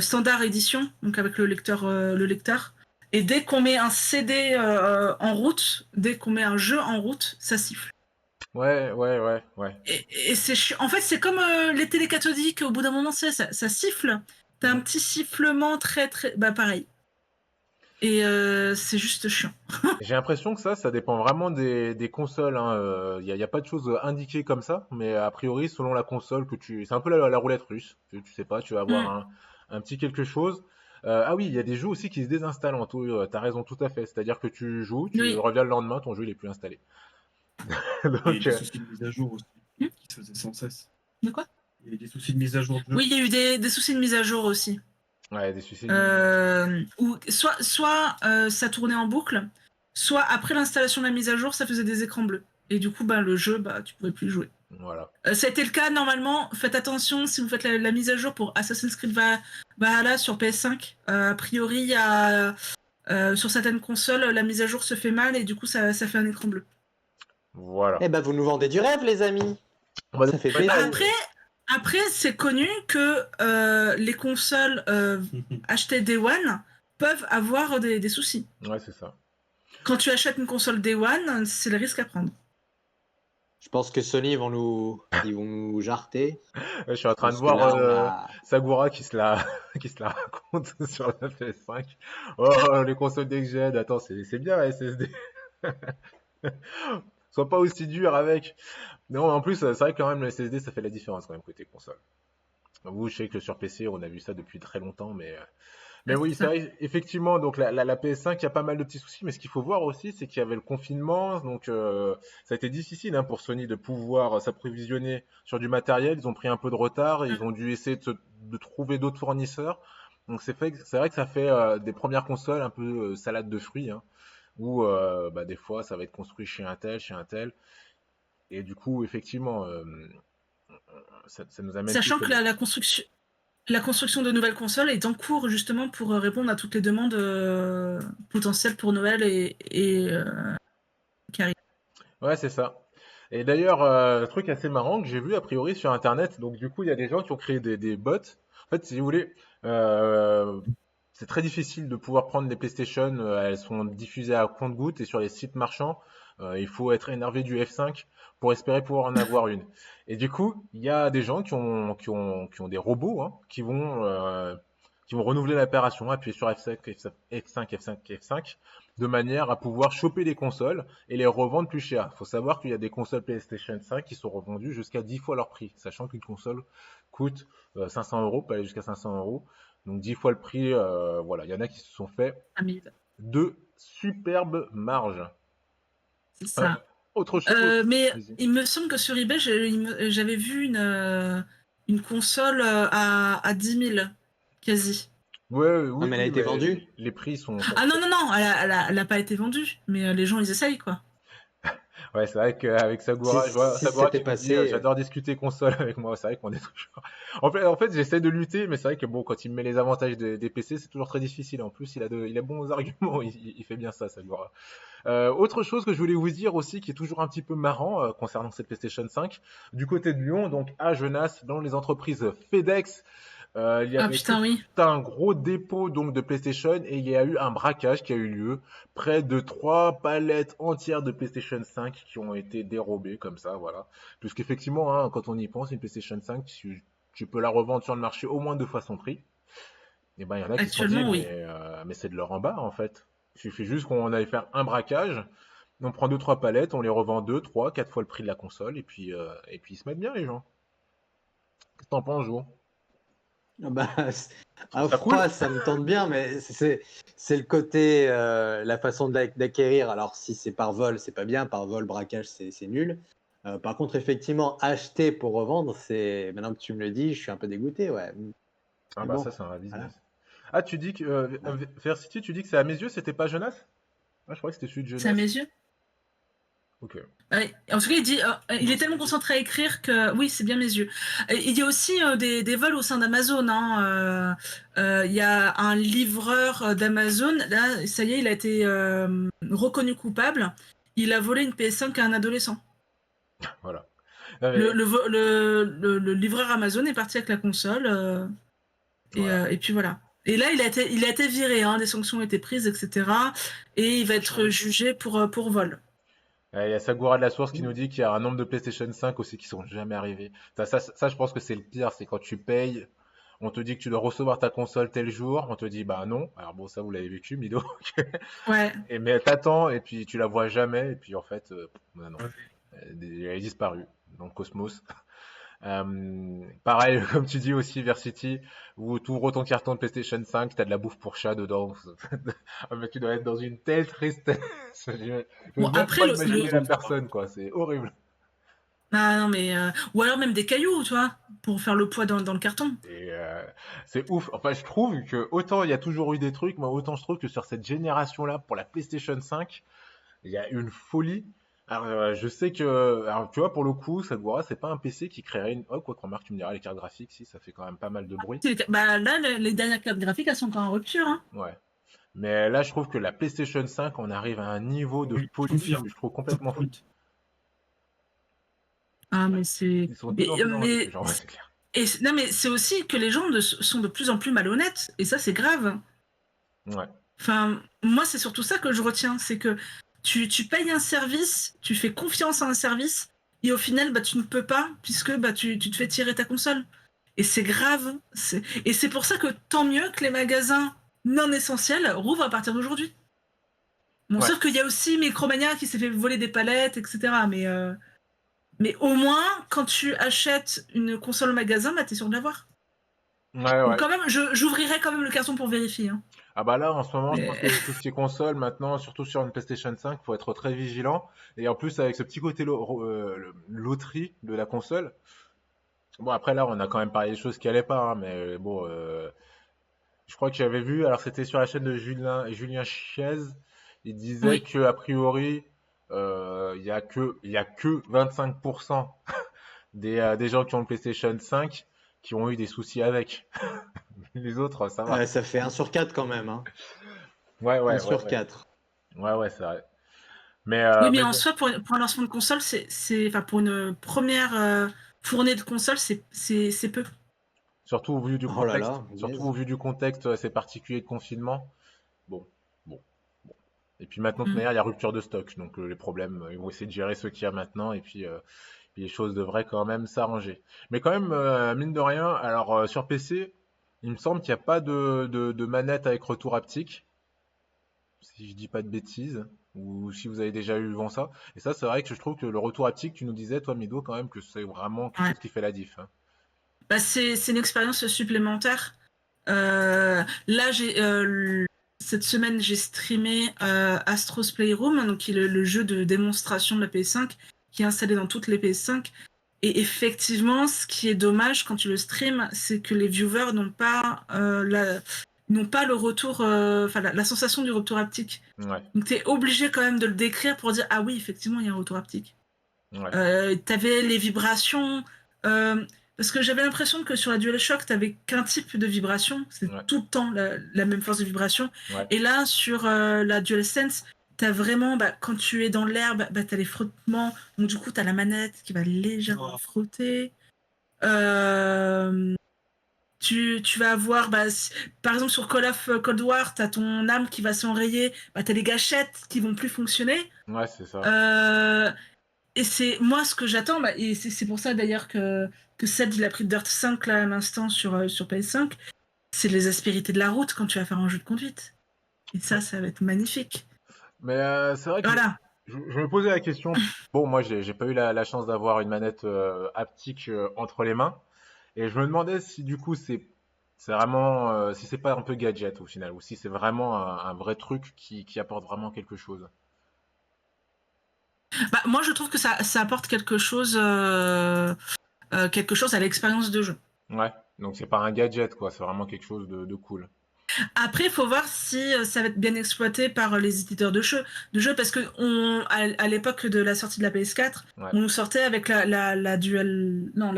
standard édition, donc avec le lecteur. Et dès qu'on met un CD en route, dès qu'on met un jeu en route, ça siffle. Ouais, ouais, ouais, ouais. Et c'est chiant. En fait, c'est comme les télés cathodiques, au bout d'un moment, ça siffle. T'as un Mhm. petit sifflement très, très. Bah, pareil. Et c'est juste chiant. J'ai l'impression que ça dépend vraiment des consoles. Il n'y a pas de choses indiquées comme ça, mais a priori, selon la console que tu... C'est un peu la roulette russe. Tu sais pas, tu vas avoir Mm. un petit quelque chose. Ah oui, il y a des jeux aussi qui se désinstallent en tout. T'as raison, tout à fait. C'est-à-dire que tu joues, tu Oui. reviens le lendemain, ton jeu il est plus installé. Il y a eu Donc, des soucis de mise à jour aussi, Hmm. qui se faisaient sans cesse. De quoi? Il y a eu des soucis de mise à jour de jeu. Oui, il y a eu des soucis de mise à jour aussi. ouais, des soucis. Ou soit ça tournait en boucle, soit après l'installation de la mise à jour, ça faisait des écrans bleus. Et du coup, bah, le jeu, bah, tu pouvais plus le jouer. Voilà. Ça a été le cas normalement. Faites attention si vous faites la mise à jour pour Assassin's Creed Valhalla sur PS5. A priori, il y a, sur certaines consoles, la mise à jour se fait mal et du coup, ça fait un écran bleu. Voilà. Eh ben, vous nous vendez du rêve, les amis. Bah, Ça fait ouais, plaisir. Après c'est connu que les consoles achetées Day One peuvent avoir des soucis. ouais, c'est ça. Quand tu achètes une console Day One, c'est le risque à prendre. Je pense que Sony ils vont nous jarter. Je suis en train de Parce que voir là, on a. Sagura qui se la, qui se la raconte sur la PS5. Oh, les consoles next-gen, attends, c'est bien la SSD. Sois pas aussi dur avec. Non, en plus, c'est vrai que quand même, le SSD, ça fait la différence quand même côté console. Vous, je sais que sur PC, on a vu ça depuis très longtemps, mais oui, c'est Ça. vrai, effectivement, donc la PS5, il y a pas mal de petits soucis, mais ce qu'il faut voir aussi, c'est qu'il y avait le confinement, donc ça a été difficile hein, pour Sony de pouvoir s'approvisionner sur du matériel. Ils ont pris un peu de retard, ils ont dû essayer de trouver d'autres fournisseurs. Donc c'est vrai que ça fait des premières consoles un peu salade de fruits, hein, où bah, des fois ça va être construit chez un tel, et du coup, effectivement, ça nous amène plus Sachant à que la construction de nouvelles consoles est en cours justement pour répondre à toutes les demandes potentielles pour Noël et qui arrivent. Ouais, c'est ça. Et d'ailleurs, un truc assez marrant que j'ai vu a priori sur Internet, donc du coup, il y a des gens qui ont créé des bots. En fait, si vous voulez, euh, c'est très difficile de pouvoir prendre des PlayStation, elles sont diffusées à compte-gouttes et sur les sites marchands, il faut être énervé du F5 pour espérer pouvoir en avoir une. Et du coup, il y a des gens qui ont des robots hein, qui vont renouveler l'opération, appuyer sur F5, F5, F5, F5, de manière à pouvoir choper les consoles et les revendre plus cher. Il faut savoir qu'il y a des consoles PlayStation 5 qui sont revendues jusqu'à 10 fois leur prix, sachant qu'une console coûte 500 euros, peut aller jusqu'à 500 euros. Donc 10 fois le prix, voilà. Il y en a qui se sont fait de superbes marges. C'est Euh, ça. autre chose. Mais Vas-y. il me semble que sur eBay, j'avais vu une console à 10 000, quasi. Ouais, Non, oui, mais elle a oui, été mais vendue. les prix sont. Ah non, non, non, elle a pas été vendue, mais les gens, ils essayent, quoi. Ouais, c'est vrai qu'avec Sagura, je vois Si Sagura c'était qui nous dit passé. j'adore discuter console avec moi. C'est vrai qu'on est toujours. En fait j'essaie de lutter, mais c'est vrai que bon, quand il me met les avantages des PC, c'est toujours très difficile. En plus, il a bons arguments, il fait bien ça, Sagura. Autre chose que je voulais vous dire aussi, qui est toujours un petit peu marrant concernant cette PlayStation 5, du côté de Lyon, donc à Genasse, dans les entreprises FedEx, il y Ah avait tout putain, oui. un gros dépôt donc de PlayStation et il y a eu un braquage qui a eu lieu. Près de 3 palettes entières de PlayStation 5 qui ont été dérobées comme ça, voilà. Puisqu'effectivement, hein, quand on y pense, une PlayStation 5, tu peux la revendre sur le marché au moins 2 fois son prix. Et ben, il y en a qui se sont dit, Actuellement, oui. mais c'est de leur en bas en fait. Il suffit juste qu'on aille faire un braquage, on prend 2 3 palettes, on les revend 2 3 4 fois le prix de la console et puis ils se mettent bien les gens. Qu'est-ce que t'en penses, Jo? Ah bah, Tu à trouves ça cool? froid, ça me tente bien, mais c'est le côté, la façon d'acquérir. Alors, si c'est par vol, c'est pas bien. Par vol, braquage, c'est nul. Par contre, effectivement, acheter pour revendre, c'est. Maintenant que tu me le dis, je suis un peu dégoûté, ouais. Ah Mais bah bon, ça c'est un vrai voilà. business. Ah tu dis que Ouais. Versity, tu dis que c'est à mes yeux, c'était pas Jonas? Ah je croyais que c'était celui de C'est à Jonas. mes yeux. Ok. Ouais. En tout cas, il dit, il est tellement concentré à écrire que oui, c'est bien mes yeux. Il y a aussi des vols au sein d'Amazon. Hein. Il y a un livreur d'Amazon. Là, ça y est, il a été reconnu coupable. Il a volé une PS5 à un adolescent. Voilà. Non, mais, Le livreur Amazon est parti avec la console. voilà. Et puis voilà. Et là, il a été viré. Hein, des sanctions ont été prises, etc. Et il va être jugé pour vol. Il y a Sagoura de la Source qui nous dit qu'il y a un nombre de PlayStation 5 aussi qui sont jamais arrivés. Ça, je pense que c'est le pire, c'est quand tu payes, on te dit que tu dois recevoir ta console tel jour, on te dit bah non. Alors bon, ça vous l'avez vécu, Mido. Ouais. Mais t'attends et puis tu la vois jamais et puis en fait, bah non, elle est disparue dans le cosmos. Pareil, comme tu dis aussi, Versity, où tu ouvres ton carton de PlayStation 5, t'as de la bouffe pour chat dedans. Ah, mais tu dois être dans une telle tristesse. Je Bon, n'ose même après, pas imaginer la personne, quoi. C'est horrible. Ah non, mais. Ou alors même des cailloux, tu vois, pour faire le poids dans le carton. Et c'est ouf. Enfin, je trouve que autant il y a toujours eu des trucs, moi autant je trouve que sur cette génération-là, pour la PlayStation 5, il y a une folie. Alors, je sais que, alors, tu vois, pour le coup, Sakuura, c'est pas un PC qui créerait une. Oh, quoi qu'on remarque, tu me diras, les cartes graphiques, si, ça fait quand même pas mal de bruit. Bah là, les dernières cartes graphiques, elles sont encore en rupture. Hein. Ouais. Mais là, je trouve que la PlayStation 5, on arrive à un niveau de Oui, folie confirme. que je trouve complètement fou. Ah, mais c'est. Ils sont de plus en plus intelligents, ouais, c'est clair. Non, mais c'est aussi que les gens sont de plus en plus malhonnêtes. Et ça, c'est grave. Ouais. Enfin, moi, c'est surtout ça que je retiens. C'est que tu payes un service, tu fais confiance à un service, et au final, bah, tu ne peux pas, puisque bah, tu te fais tirer ta console. Et c'est grave. Et c'est pour ça que tant mieux que les magasins non essentiels rouvrent à partir d'aujourd'hui. Bon, Ouais. sauf qu'il y a aussi Micromania qui s'est fait voler des palettes, etc. Mais au moins, quand tu achètes une console au magasin, bah, t'es sûr de l'avoir. Ouais, Donc ouais. quand même, j'ouvrirai quand même le carton pour vérifier. Hein. Ah bah là, en ce moment, je pense Mais... que tout ce qui est console, maintenant, surtout sur une PlayStation 5, faut être très vigilant. Et en plus, avec ce petit côté loterie de la console. Bon, après, là, on a quand même parlé des choses qui allaient pas, hein, mais bon, je crois que j'avais vu, alors c'était sur la chaîne de Julien Chiez, il disait Oui. que a priori, il y a que 25% des gens qui ont le PlayStation 5 qui ont eu des soucis avec. Les autres, ça va. Ça fait 1 sur 4 quand même. Hein. Ouais, 1 ouais, ouais, sur ouais. 4. Ouais, ouais, c'est vrai. Oui, mais Mais en bon, soi, pour un lancement de console, enfin, pour une première fournée de console, c'est peu. surtout au vu du Oh là contexte, là, surtout punaise. au vu du contexte assez particulier de confinement. Bon, bon, bon. Et puis maintenant, de toute Mm. manière, il y a rupture de stock, donc les problèmes, ils vont essayer de gérer ceux qu'il y a maintenant, et puis les choses devraient quand même s'arranger. Mais quand même, mine de rien, alors sur PC, il me semble qu'il n'y a pas de manette avec retour haptique, si je dis pas de bêtises, ou si vous avez déjà eu vent ça. Et ça, c'est vrai que je trouve que le retour haptique, tu nous disais, toi, Mido, quand même, que c'est vraiment quelque Ouais. chose qui fait la diff. Hein. Bah, c'est une expérience supplémentaire. Là, cette semaine, j'ai streamé Astro's Playroom, donc qui est le jeu de démonstration de la PS5, qui est installé dans toutes les PS5. Et effectivement, ce qui est dommage quand tu le streams, c'est que les viewers n'ont pas le retour, enfin la sensation du retour haptique. Ouais, Donc tu es obligé quand même de le décrire pour dire ah oui, effectivement, il y a un retour haptique. ouais, T'avais les vibrations. Parce que j'avais l'impression que sur la DualShock, t'avais qu'un type de vibration. C'est ouais, tout le temps la même force de vibration. ouais. Et là, sur la DualSense, t'as vraiment, bah, quand tu es dans l'herbe, bah, t'as les frottements. Donc du coup, t'as la manette qui va légèrement frotter. Tu vas avoir, bah, par exemple, sur Call of Cold War, t'as ton arme qui va s'enrayer. Bah, t'as les gâchettes qui vont plus fonctionner. Ouais, c'est ça. Et c'est moi ce que j'attends, bah, et c'est pour ça d'ailleurs que Seb il a pris Dirt 5 là à l'instant sur PS5, c'est les aspérités de la route quand tu vas faire un jeu de conduite. Et ça va être magnifique. Mais c'est vrai que Voilà. je me posais la question. Bon, moi, j'ai pas eu la chance d'avoir une manette haptique entre les mains. Et je me demandais si du coup, c'est vraiment, si c'est pas un peu gadget au final, ou si c'est vraiment un vrai truc qui apporte vraiment quelque chose. Bah, moi je trouve que ça apporte quelque chose à l'expérience de jeu. Ouais, donc c'est pas un gadget, quoi, c'est vraiment quelque chose de cool. Après, il faut voir si ça va être bien exploité par les éditeurs de jeux parce que à l'époque de la sortie de la PS4, Ouais. on nous sortait avec la Dual... Non,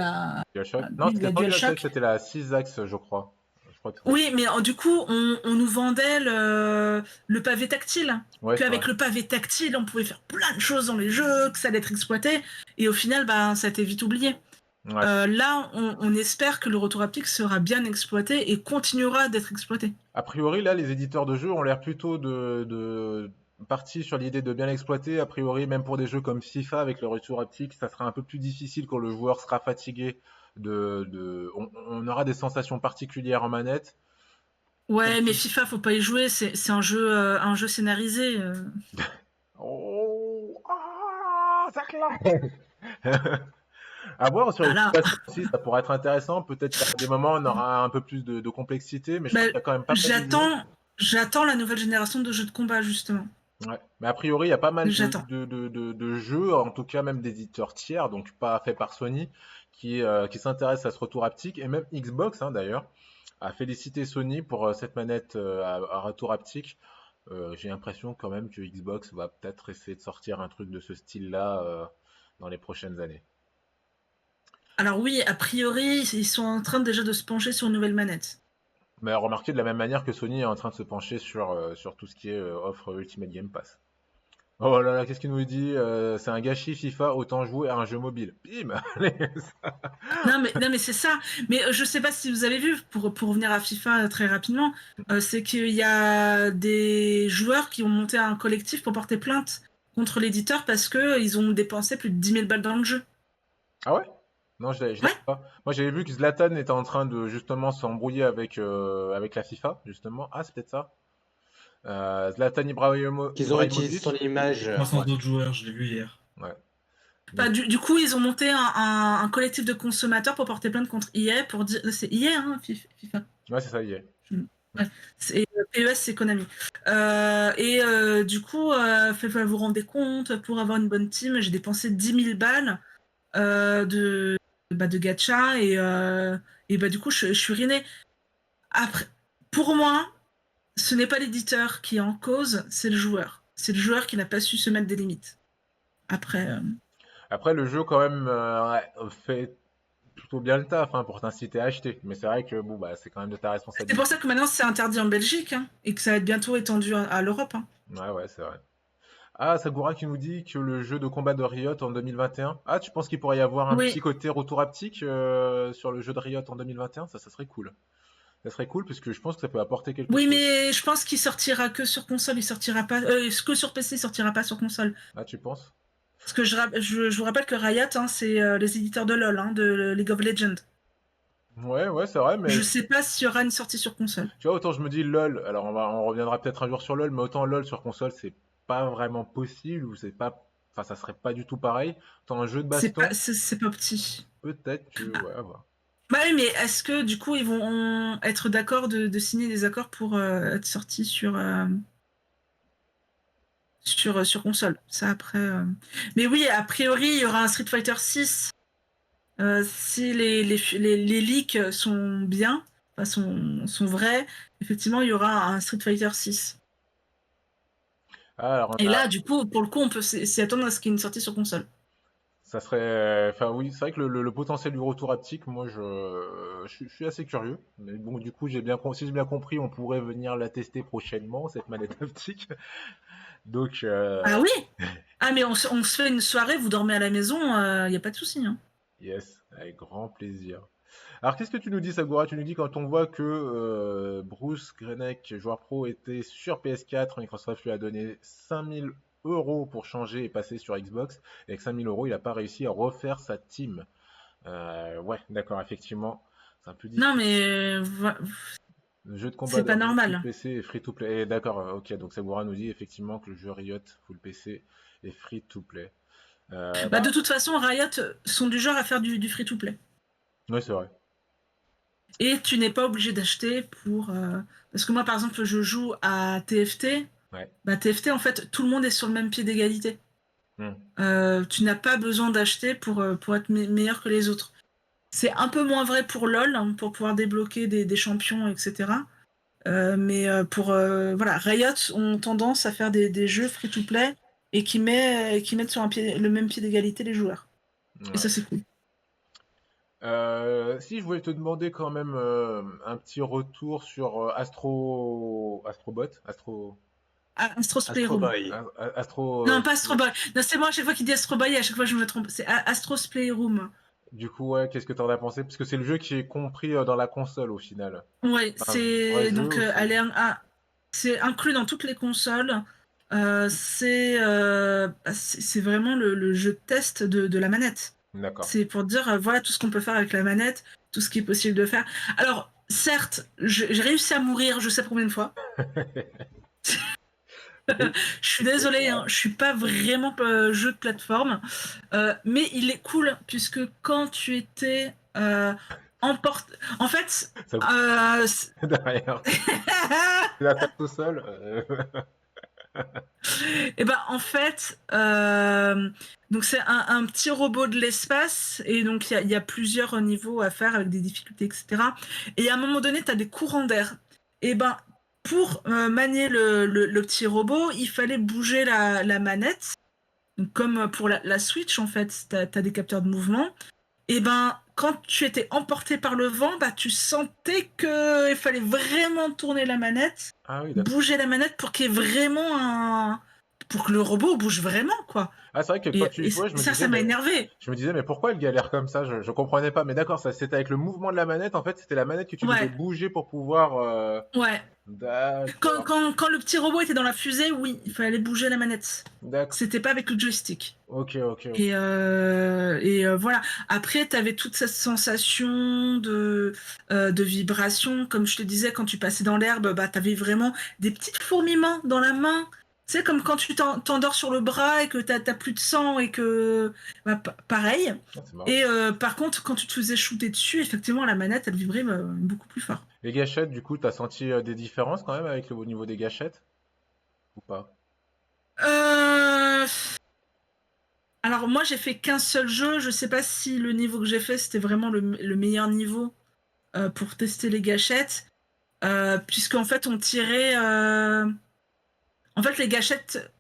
DualShock? Non, oui, c'était la pas DualShock, DualShock. c'était la 6 axes, je crois. Je crois que Oui, mais du coup, on nous vendait le pavé tactile. Ouais, c'est vrai. Qu'avec le pavé tactile, on pouvait faire plein de choses dans les jeux, que ça allait être exploité. Et au final, ça a été vite oublié. Ouais. Là, on espère que le retour haptique sera bien exploité et continuera d'être exploité. A priori, là, les éditeurs de jeux ont l'air plutôt de partis sur l'idée de bien l'exploiter. A priori, même pour des jeux comme FIFA, avec le retour haptique, ça sera un peu plus difficile quand le joueur sera fatigué. On aura des sensations particulières en manette. Ouais, mais FIFA, faut pas y jouer. C'est un jeu scénarisé. Oh, ça claque! À voir sur les Voilà. situations aussi, ça pourrait être intéressant. Peut-être qu'à des moments, on aura un peu plus de complexité, mais je pense qu'il y a quand même pas mal de jeux. J'attends la nouvelle génération de jeux de combat, justement. Ouais. Mais a priori, il y a pas mal J'attends. de jeux, en tout cas même d'éditeurs tiers, donc pas faits par Sony, qui s'intéressent à ce retour haptique, et même Xbox d'ailleurs, a félicité Sony pour cette manette à retour haptique. J'ai l'impression quand même que Xbox va peut-être essayer de sortir un truc de ce style-là dans les prochaines années. Alors oui, a priori, ils sont en train déjà de se pencher sur une nouvelle manette. Mais remarquez de la même manière que Sony est en train de se pencher sur tout ce qui est offre Ultimate Game Pass. Oh là là, qu'est-ce qu'il nous dit? C'est un gâchis FIFA, autant jouer à un jeu mobile. Bim! Allez, Non mais c'est ça. Mais je sais pas si vous avez vu, pour revenir à FIFA très rapidement, c'est qu'il y a des joueurs qui ont monté un collectif pour porter plainte contre l'éditeur parce qu'ils ont dépensé plus de 10 000 balles dans le jeu. Ah ouais? Non, je Ouais. l'avais pas. Moi, j'avais vu que Zlatan était en train de justement s'embrouiller avec la FIFA, justement. Ah, c'est peut-être ça. Zlatan Qu'ils ont utilisé son Ibrahimovic. image. 300 Ouais, d'autres joueurs, je l'ai vu hier. ouais. Bah, du coup, ils ont monté un collectif de consommateurs pour porter plainte contre EA pour dire. C'est EA, hein, FIFA. Ouais, c'est ça, y est. Ouais. PES, c'est Konami. Du coup, vous vous rendez compte, pour avoir une bonne team, j'ai dépensé 10 000 balles de gacha du coup, je suis ruiné. Après, pour moi, ce n'est pas l'éditeur qui est en cause, c'est le joueur. C'est le joueur qui n'a pas su se mettre des limites. Après. Après, le jeu, quand même, ouais, fait plutôt bien le taf pour t'inciter à acheter. Mais c'est vrai que bon, bah, c'est quand même de ta C'est responsabilité. pour ça que maintenant c'est interdit en Belgique hein, et que ça va être bientôt étendu à l'Europe. Hein. Ouais, ouais, c'est vrai. Ah, Sagura qui nous dit que le jeu de combat de Riot en 2021. Ah, tu penses qu'il pourrait y avoir un Oui, petit côté retour haptique sur le jeu de Riot en 2021? Ça serait cool. Ça serait cool parce que je pense que ça peut apporter quelque oui, chose. mais je pense qu'il sortira que sur console, il sortira pas que sur PC, il sortira pas sur console. Ah, tu penses? Parce que je vous rappelle que Riot, hein, c'est les éditeurs de LoL, hein, de League of Legends. Ouais, ouais, c'est vrai, mais Je sais pas s'il y aura une sortie sur console. tu vois, autant je me dis LOL, alors on reviendra peut-être un jour sur LOL, mais autant LOL sur console, c'est pas vraiment possible, ou c'est pas, enfin, ça serait pas du tout pareil. Autant un jeu de baston, C'est pas petit. peut-être que, Ah. ouais, à voir. Bah oui, mais est-ce que du coup ils vont être d'accord de signer des accords pour être sortis sur console? Ça après. Mais oui, a priori, il y aura un Street Fighter 6. Si les leaks sont bien, enfin, sont vrais, effectivement, il y aura un Street Fighter 6. Ah, alors, Et là, du coup, pour le coup, on peut s'y attendre à ce qu'il y ait une sortie sur console. ça serait, enfin oui, c'est vrai que le potentiel du retour haptique, moi, je suis assez curieux. Mais bon, du coup, si j'ai bien compris, on pourrait venir la tester prochainement, cette manette haptique. Donc, Ah oui? Ah, mais on se fait une soirée, vous dormez à la maison, il n'y a pas de souci. Hein. yes, avec grand plaisir. Alors, qu'est-ce que tu nous dis, Sagura? Tu nous dis quand on voit que Bruce Grenek, joueur pro, était sur PS4, Microsoft lui a donné 5000 euros pour changer et passer sur Xbox. Et avec 5000 euros, il n'a pas réussi à refaire sa team. Ouais, d'accord, effectivement. C'est un peu Non, difficile. mais Le jeu de combat c'est de pas Riot full normal. PC et free to play. D'accord, ok, donc Sagura nous dit effectivement que le jeu Riot full PC est free to play. Bah, Bah, de toute façon, Riot sont du genre à faire du free-to-play. ouais, c'est vrai. Et tu n'es pas obligé d'acheter pour. Parce que moi, par exemple, je joue à TFT. Ouais. Bah, TFT, en fait, tout le monde est sur le même pied d'égalité. Hmm. Tu n'as pas besoin d'acheter pour être meilleur que les autres. C'est un peu moins vrai pour LoL, hein, pour pouvoir débloquer des champions, etc. Mais voilà, Riot ont tendance à faire des jeux free-to-play et qui mettent sur le même pied d'égalité les joueurs. Et Ouais. ça, c'est cool. Si je voulais te demander quand même un petit retour sur Astrobot, Astro's Astro Playroom. Boy. Astro. Non, pas Astro Boy. Non, c'est moi à chaque fois qu'il dit Astro Boy, à chaque fois je me trompe. C'est Astro's Playroom. Du coup, ouais, qu'est-ce que t'en as pensé? Parce que c'est le jeu qui est compris dans la console au final. Ouais, Un vrai c'est jeu donc ou c'est- c'est inclus dans toutes les consoles. C'est vraiment le jeu de test de la manette. D'accord. C'est pour dire voilà tout ce qu'on peut faire avec la manette, tout ce qui est possible de faire. Alors, certes, j'ai réussi à mourir, je sais pas combien de fois. Je suis désolée, hein, je suis pas vraiment jeu de plateforme, mais il est cool puisque quand tu étais emporté, en fait, Ça derrière. Tu vas faire tout seul. et ben en fait, donc c'est un petit robot de l'espace et donc il y a plusieurs niveaux à faire avec des difficultés, etc. Et à un moment donné, tu as des courants d'air. Et ben pour manier le petit robot, il fallait bouger la manette. Donc, comme pour la Switch, en fait, tu as des capteurs de mouvement. Et ben, quand tu étais emporté par le vent, bah, tu sentais qu'il fallait vraiment tourner la manette, Ah oui, d'accord. bouger la manette pour qu'il y ait vraiment un. Pour que le robot bouge vraiment, quoi. Ah, c'est vrai que quand tu Et jouais, ça m'a énervé. je me disais, mais pourquoi elle galère comme ça? Je comprenais pas. Mais d'accord, ça c'était avec le mouvement de la manette. En fait, c'était la manette que tu devais Ouais, bouger pour pouvoir. ouais. D'accord. Quand le petit robot était dans la fusée, oui, il fallait bouger la manette. D'accord. C'était pas avec le joystick. Ok, ok, ok. Et voilà. Après, tu avais toute cette sensation de vibration. Comme je te disais, quand tu passais dans l'herbe, bah, tu avais vraiment des petits fourmillements dans la main. Tu sais, comme quand tu t'endors sur le bras et que tu n'as plus de sang et que. Bah, pareil. Ah, c'est marrant. Et par contre, quand tu te faisais shooter dessus, effectivement, la manette, elle vibrait beaucoup plus fort. Les gâchettes, du coup, t'as senti des différences quand même avec au niveau des gâchettes? Ou pas? Euh... Alors, moi, j'ai fait qu'un seul jeu. Je sais pas si le niveau que j'ai fait, c'était vraiment le meilleur niveau pour tester les gâchettes. Puisqu'en fait, on tirait. En fait, les gâchettes,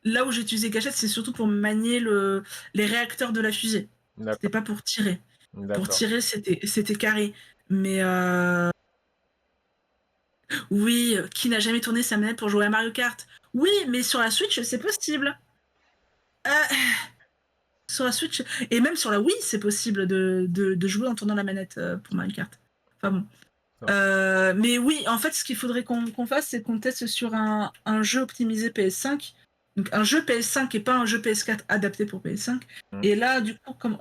là où j'ai utilisé les gâchettes, c'est surtout pour manier les réacteurs de la fusée. C'était D'accord. pas pour tirer. Pour D'accord. tirer, c'était carré. Mais oui, qui n'a jamais tourné sa manette pour jouer à Mario Kart? Oui, mais sur la Switch, c'est possible. Euh, Sur la Switch, et même sur la Wii, c'est possible de jouer en tournant la manette pour Mario Kart. Enfin bon. Mais oui, en fait, ce qu'il faudrait qu'on fasse, c'est qu'on teste sur un jeu optimisé PS5. Donc un jeu PS5 et pas un jeu PS4 adapté pour PS5. Et là, du coup, comme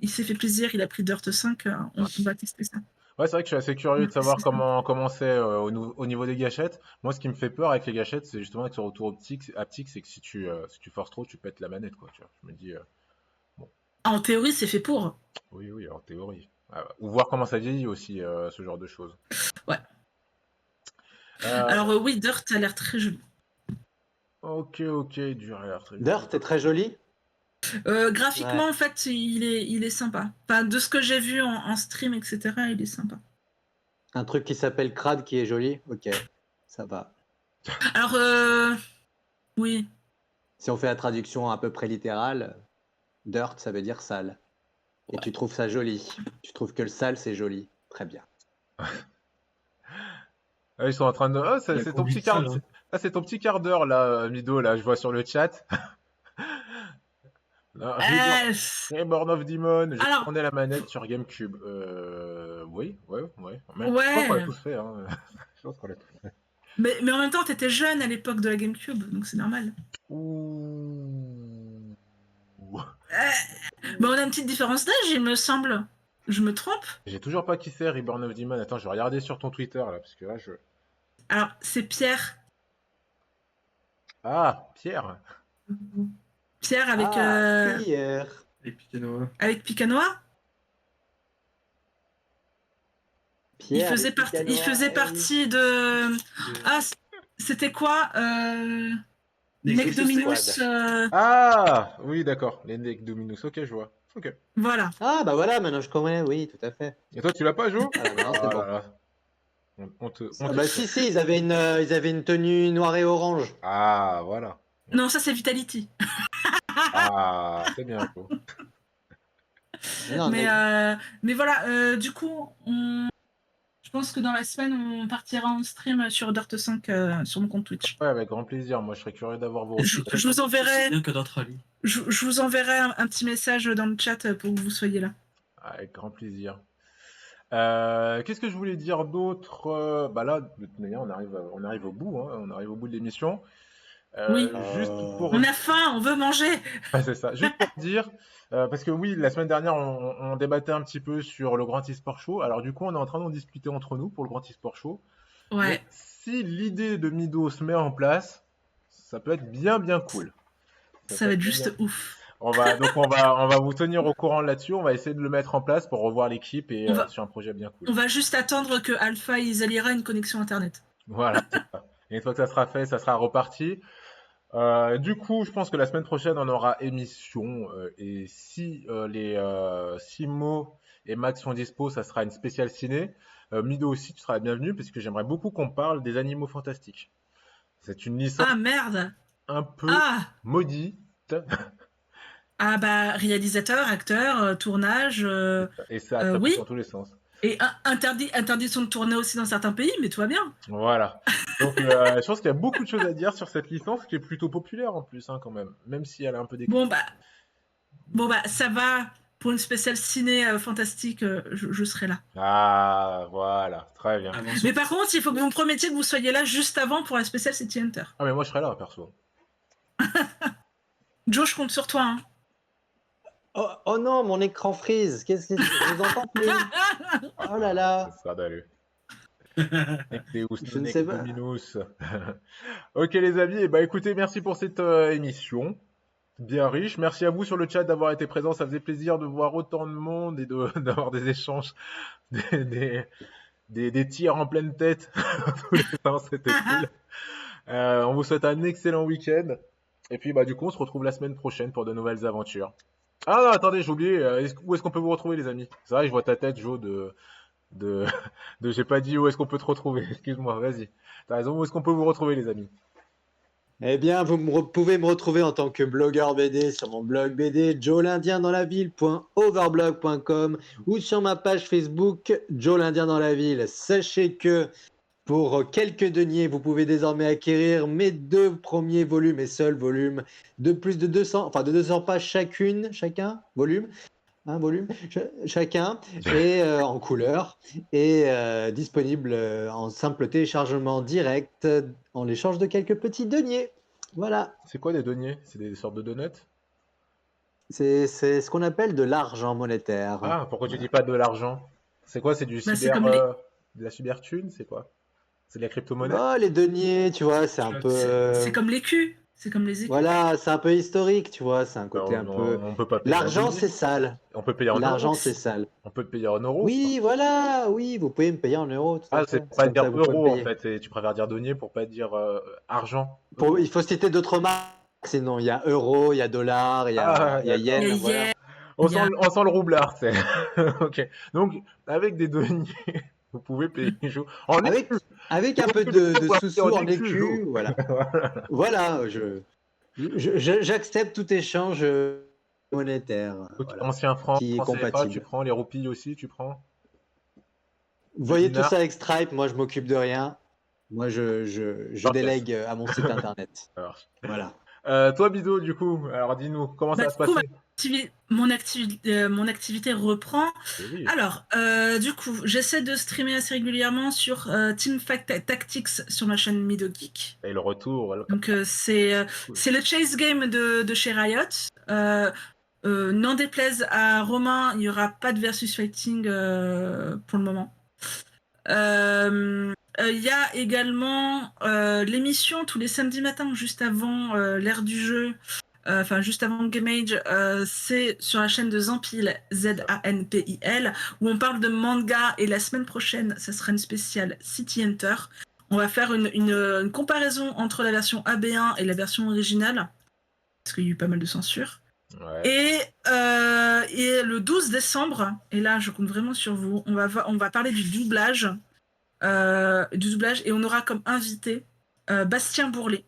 il s'est fait plaisir, il a pris Dirt 5, on va tester ça. Ouais, c'est vrai que je suis assez curieux de savoir comment c'est au niveau des gâchettes. Moi, ce qui me fait peur avec les gâchettes, c'est justement avec ce retour haptique, c'est que si tu forces trop, tu pètes la manette, quoi. Tu vois. Je me dis, bon, En théorie, c'est fait pour. oui, oui, en théorie. Ou voir comment ça vieillit aussi, ce genre de choses. Ouais. Euh, Alors oui, Dirt a l'air très joli. ok, ok, dur à l'air très bien. Dirt est très joli. Graphiquement, Ouais. en fait, il est sympa. Enfin, de ce que j'ai vu en stream, etc., il est sympa. Un truc qui s'appelle Crad qui est joli. Ok, ça va. Alors, oui. Si on fait la traduction à peu près littérale, dirt, ça veut dire sale. Et Ouais. tu trouves ça joli. Tu trouves que le sale, c'est joli. Très bien. Ah, ils sont en train de. Oh, La c'est ton petit quart. conviction, hein. Ah, c'est ton petit quart d'heure là, Mido, là, je vois sur le chat. Là, Reborn of Demon, j'ai Alors- tourné la manette sur GameCube. Oui, ouais. Mais je Ouais. crois qu'on l'a tous fait. Hein. Je pense qu'on l'a tous fait. Mais en même temps, t'étais jeune à l'époque de la GameCube, donc c'est normal. Ouh. Mais on a une petite différence d'âge, il me semble. Je me trompe? J'ai toujours pas qui c'est Reborn of Demon. Attends, je vais regarder sur ton Twitter là, parce que là je. Alors, c'est Pierre. Ah, Pierre. Pierre avec, Pierre. Et Picanoa. avec Picanoa. Pierre Il faisait Picanoa, partie de. Ah, c'était quoi Nexus Necdominus. Squad. Ah, oui, d'accord. Les Neck Dominus. Ok, je vois. Ok. Voilà. Ah bah voilà, maintenant je connais, oui, tout à fait. Et toi, tu l'as pas, Jo? Ah, non, c'est Oh bon. là là. On Ah te bah souhaite. si, ils avaient une tenue noire et orange. Ah, voilà. Non, ça c'est Vitality. Ah, c'est bien, quoi. Non, Mais voilà, du coup, je pense que dans la semaine, on partira en stream sur Dirt 5 sur mon compte Twitch. Ouais, avec grand plaisir. Moi, je serais curieux d'avoir vos Je, retours. je vous enverrai, Bien que d'autres rallyes. je vous enverrai un petit message dans le chat pour que vous soyez là. Avec grand plaisir. Qu'est-ce que je voulais dire d'autre? Bah là, de toute manière, on arrive au bout, hein, on arrive au bout de l'émission. Oui. Juste pour On a faim, on veut manger. Ouais, c'est ça. Juste pour dire, parce que oui, la semaine dernière, on débattait un petit peu sur le Grand eSport Show. Alors du coup, on est en train d'en discuter entre nous pour le Grand eSport Show. Ouais. Mais si l'idée de Mido se met en place, ça peut être bien bien cool. Ça peut va être bien, juste bien- ouf. On va vous tenir au courant là-dessus. On va essayer de le mettre en place pour revoir l'équipe et On va- sur un projet bien cool. On va juste attendre que Alpha et Isalira aient une connexion internet. Voilà, c'est ça. Et une fois que ça sera fait, ça sera reparti. Du coup, je pense que la semaine prochaine, on aura émission. Et si Simo et Max sont dispo, ça sera une spéciale ciné. Mido aussi, tu seras la bienvenue, parce que j'aimerais beaucoup qu'on parle des animaux fantastiques. C'est une licence Ah merde. un peu Ah. maudite. Ah bah réalisateur, acteur, tournage, Et ça tape oui. dans tous les sens. Et interdiction de tourner aussi dans certains pays, mais tout va bien. Voilà. Donc, je pense qu'il y a beaucoup de choses à dire sur cette licence qui est plutôt populaire en plus, hein, quand même. Même si elle est un peu décriée. Bon bah ça va. Pour une spéciale ciné fantastique, je serai là. Ah, voilà. Très bien. Mais par contre, il faut que vous me promettiez que vous soyez là juste avant pour la spéciale City Hunter. Ah, mais moi, je serai là, perso. Joe, je compte sur toi. Hein. Oh non, mon écran freeze. Qu'est-ce que je vous entends plus? Oh là là. Ça sera d'aller. Je ne sais pas. Ok les amis, et bah écoutez, merci pour cette émission bien riche. Merci à vous sur le chat d'avoir été présents. Ça faisait plaisir de voir autant de monde et d'avoir des échanges, des tirs en pleine tête. Tous les temps, c'était cool. On vous souhaite un excellent week-end. Et puis bah du coup, on se retrouve la semaine prochaine pour de nouvelles aventures. Ah non, attendez, j'ai oublié. Où est-ce qu'on peut vous retrouver les amis? C'est vrai, je vois ta tête, Joe, j'ai pas dit où est-ce qu'on peut te retrouver. Excuse-moi, vas-y. T'as raison, où est-ce qu'on peut vous retrouver, les amis? Eh bien, pouvez me retrouver en tant que blogueur BD sur mon blog BD joelindiendanslaville.overblog.com ou sur ma page Facebook Joe l'Indien dans la ville. Sachez que pour quelques deniers, vous pouvez désormais acquérir mes 2 premiers volumes et seuls volumes de plus de 200, enfin de 200 pages volume, un volume chacun, et en couleur, et disponible en simple téléchargement direct en l'échange de quelques petits deniers. Voilà, C'est quoi des deniers? C'est des sortes de donuts? c'est ce qu'on appelle de l'argent monétaire. Ah, pourquoi tu dis pas de l'argent? C'est quoi? C'est du Bah, c'est cyber, comme les- de la cyberthune? C'est quoi? C'est de la crypto-monnaie? Oh, les deniers, tu vois, c'est un peu... C'est comme les culs. C'est comme les écus. Voilà, c'est un peu historique, tu vois, c'est un côté un peu... On peut pas payer en L'argent, deniers. c'est sale. On peut payer en L'argent, euros. c'est sale. On peut te payer en euros. Oui, voilà, oui, vous pouvez me payer en euros. Tout à Ah, fait. c'est pour pas comme ça dire que vous pouvez me euro en payer. fait. Et tu préfères dire denier pour pas dire argent. Il faut citer d'autres marques, sinon il y a euro, il y a dollar, il y a, Ah, il y a d'accord. yen. Il y a Voilà. Yen. On Il y a- sent le roublard, c'est. Ok. Donc, avec des deniers, vous pouvez payer les jours. En Avec, écus. avec un peu de sous-sous en écu, voilà. Voilà, j'accepte tout échange monétaire. Ok, Voilà, ancien franc, qui est franc CFA, tu compatible. prends les roupies aussi, tu prends. Vous voyez tout dinar. ça avec Stripe, moi je m'occupe de rien. Moi je Ok. délègue à mon site internet. Ça marche. Voilà. Toi, Bido, du coup, alors dis-nous, comment ça Bah, va se du coup, passer? mon activité reprend. Eh oui. Alors, du coup, j'essaie de streamer assez régulièrement sur Teamfight Tactics sur ma chaîne Mido Geek. Et le retour. Donc, c'est le chase game de chez Riot. N'en déplaise à Romain, il n'y aura pas de versus fighting pour le moment. Il y a également l'émission tous les samedis matins, juste avant l'ère du jeu, enfin juste avant Game Age, c'est sur la chaîne de Zanpil, Zanpil, où on parle de manga, et la semaine prochaine, ça sera une spéciale City Hunter. On va faire une comparaison entre la version AB1 et la version originale, parce qu'il y a eu pas mal de censure. Ouais. Et le 12 décembre, et là je compte vraiment sur vous, on va parler du doublage du doublage, et on aura comme invité Bastien Bourlet,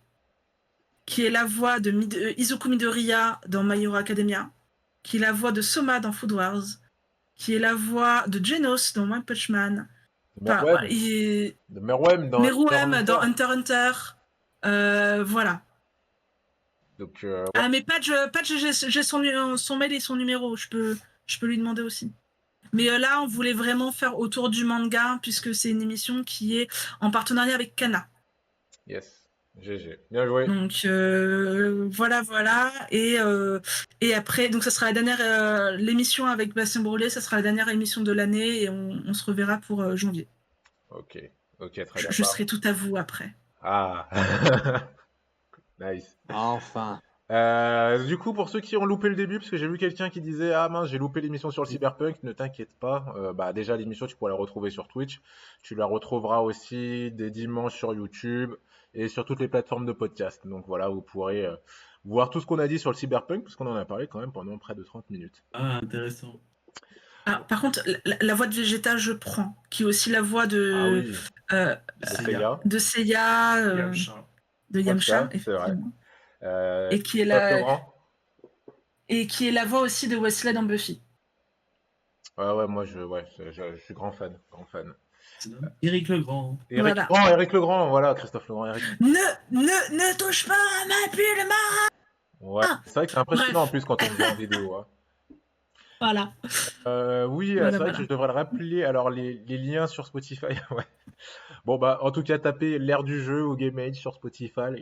qui est la voix de Izuku Midoriya dans My Hero Academia, qui est la voix de Soma dans Food Wars, qui est la voix de Genos dans One Punch Man, De Meruem dans Meruem dans Hunter x Hunter. Voilà. Donc, Ah, mais Patch, j'ai son mail et son numéro, je peux lui demander aussi. Mais là, on voulait vraiment faire autour du manga, puisque c'est une émission qui est en partenariat avec Kana. yes. GG. Bien joué. Donc voilà. Et après, donc ça sera la dernière l'émission avec Bastien Brûlé, ça sera la dernière émission de l'année, et on se reverra pour janvier. Ok, très bien. Je serai tout à vous après. Ah, nice. Enfin. Du coup, pour ceux qui ont loupé le début, parce que j'ai vu quelqu'un qui disait ah mince, j'ai loupé l'émission sur le Cyberpunk, ne t'inquiète pas. Déjà, l'émission, tu pourras la retrouver sur Twitch. Tu la retrouveras aussi des dimanches sur YouTube et sur toutes les plateformes de podcast. Donc voilà, vous pourrez voir tout ce qu'on a dit sur le Cyberpunk, parce qu'on en a parlé quand même pendant près de 30 minutes. Ah, intéressant. Ah, par contre, la voix de Vegeta, je prends, qui est aussi la voix de Seiya. de Seiya, Yamcha. de Yamcha, Ouais, c'est vrai. effectivement. Et qui est Christophe Legrand. et qui est la voix aussi de Wesley dans Buffy. Ouais, moi je suis grand fan. Eric Legrand. Eric Legrand, voilà, Christophe Legrand, Eric. Ne touche pas à ma bulle, Ouais, c'est vrai que c'est impressionnant en plus quand on le voit en vidéo. Hein. Voilà. Oui, c'est vrai que je devrais le rappeler. Alors, les liens sur Spotify, ouais. Bon, en tout cas, tapez l'ère du jeu ou Game Age sur Spotify.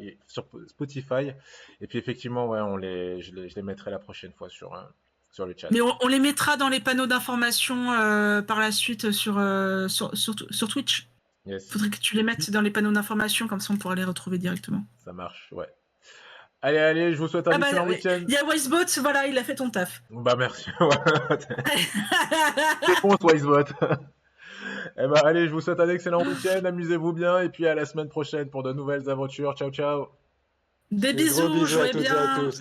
Et puis, effectivement, ouais, je les mettrai la prochaine fois sur le chat. Mais on les mettra dans les panneaux d'information par la suite sur Twitch. Yes. Faudrait que tu les mettes dans les panneaux d'information, comme ça on pourra les retrouver directement. Ça marche, ouais. Allez, je vous souhaite un excellent week-end. Il y a Wisebot, voilà, il a fait ton taf. Merci. C'est bon, Wisebot. Allez, je vous souhaite un excellent week-end, amusez-vous bien, et puis à la semaine prochaine pour de nouvelles aventures. Ciao, ciao. Des bisous, jouez à toutes et bien. à tous.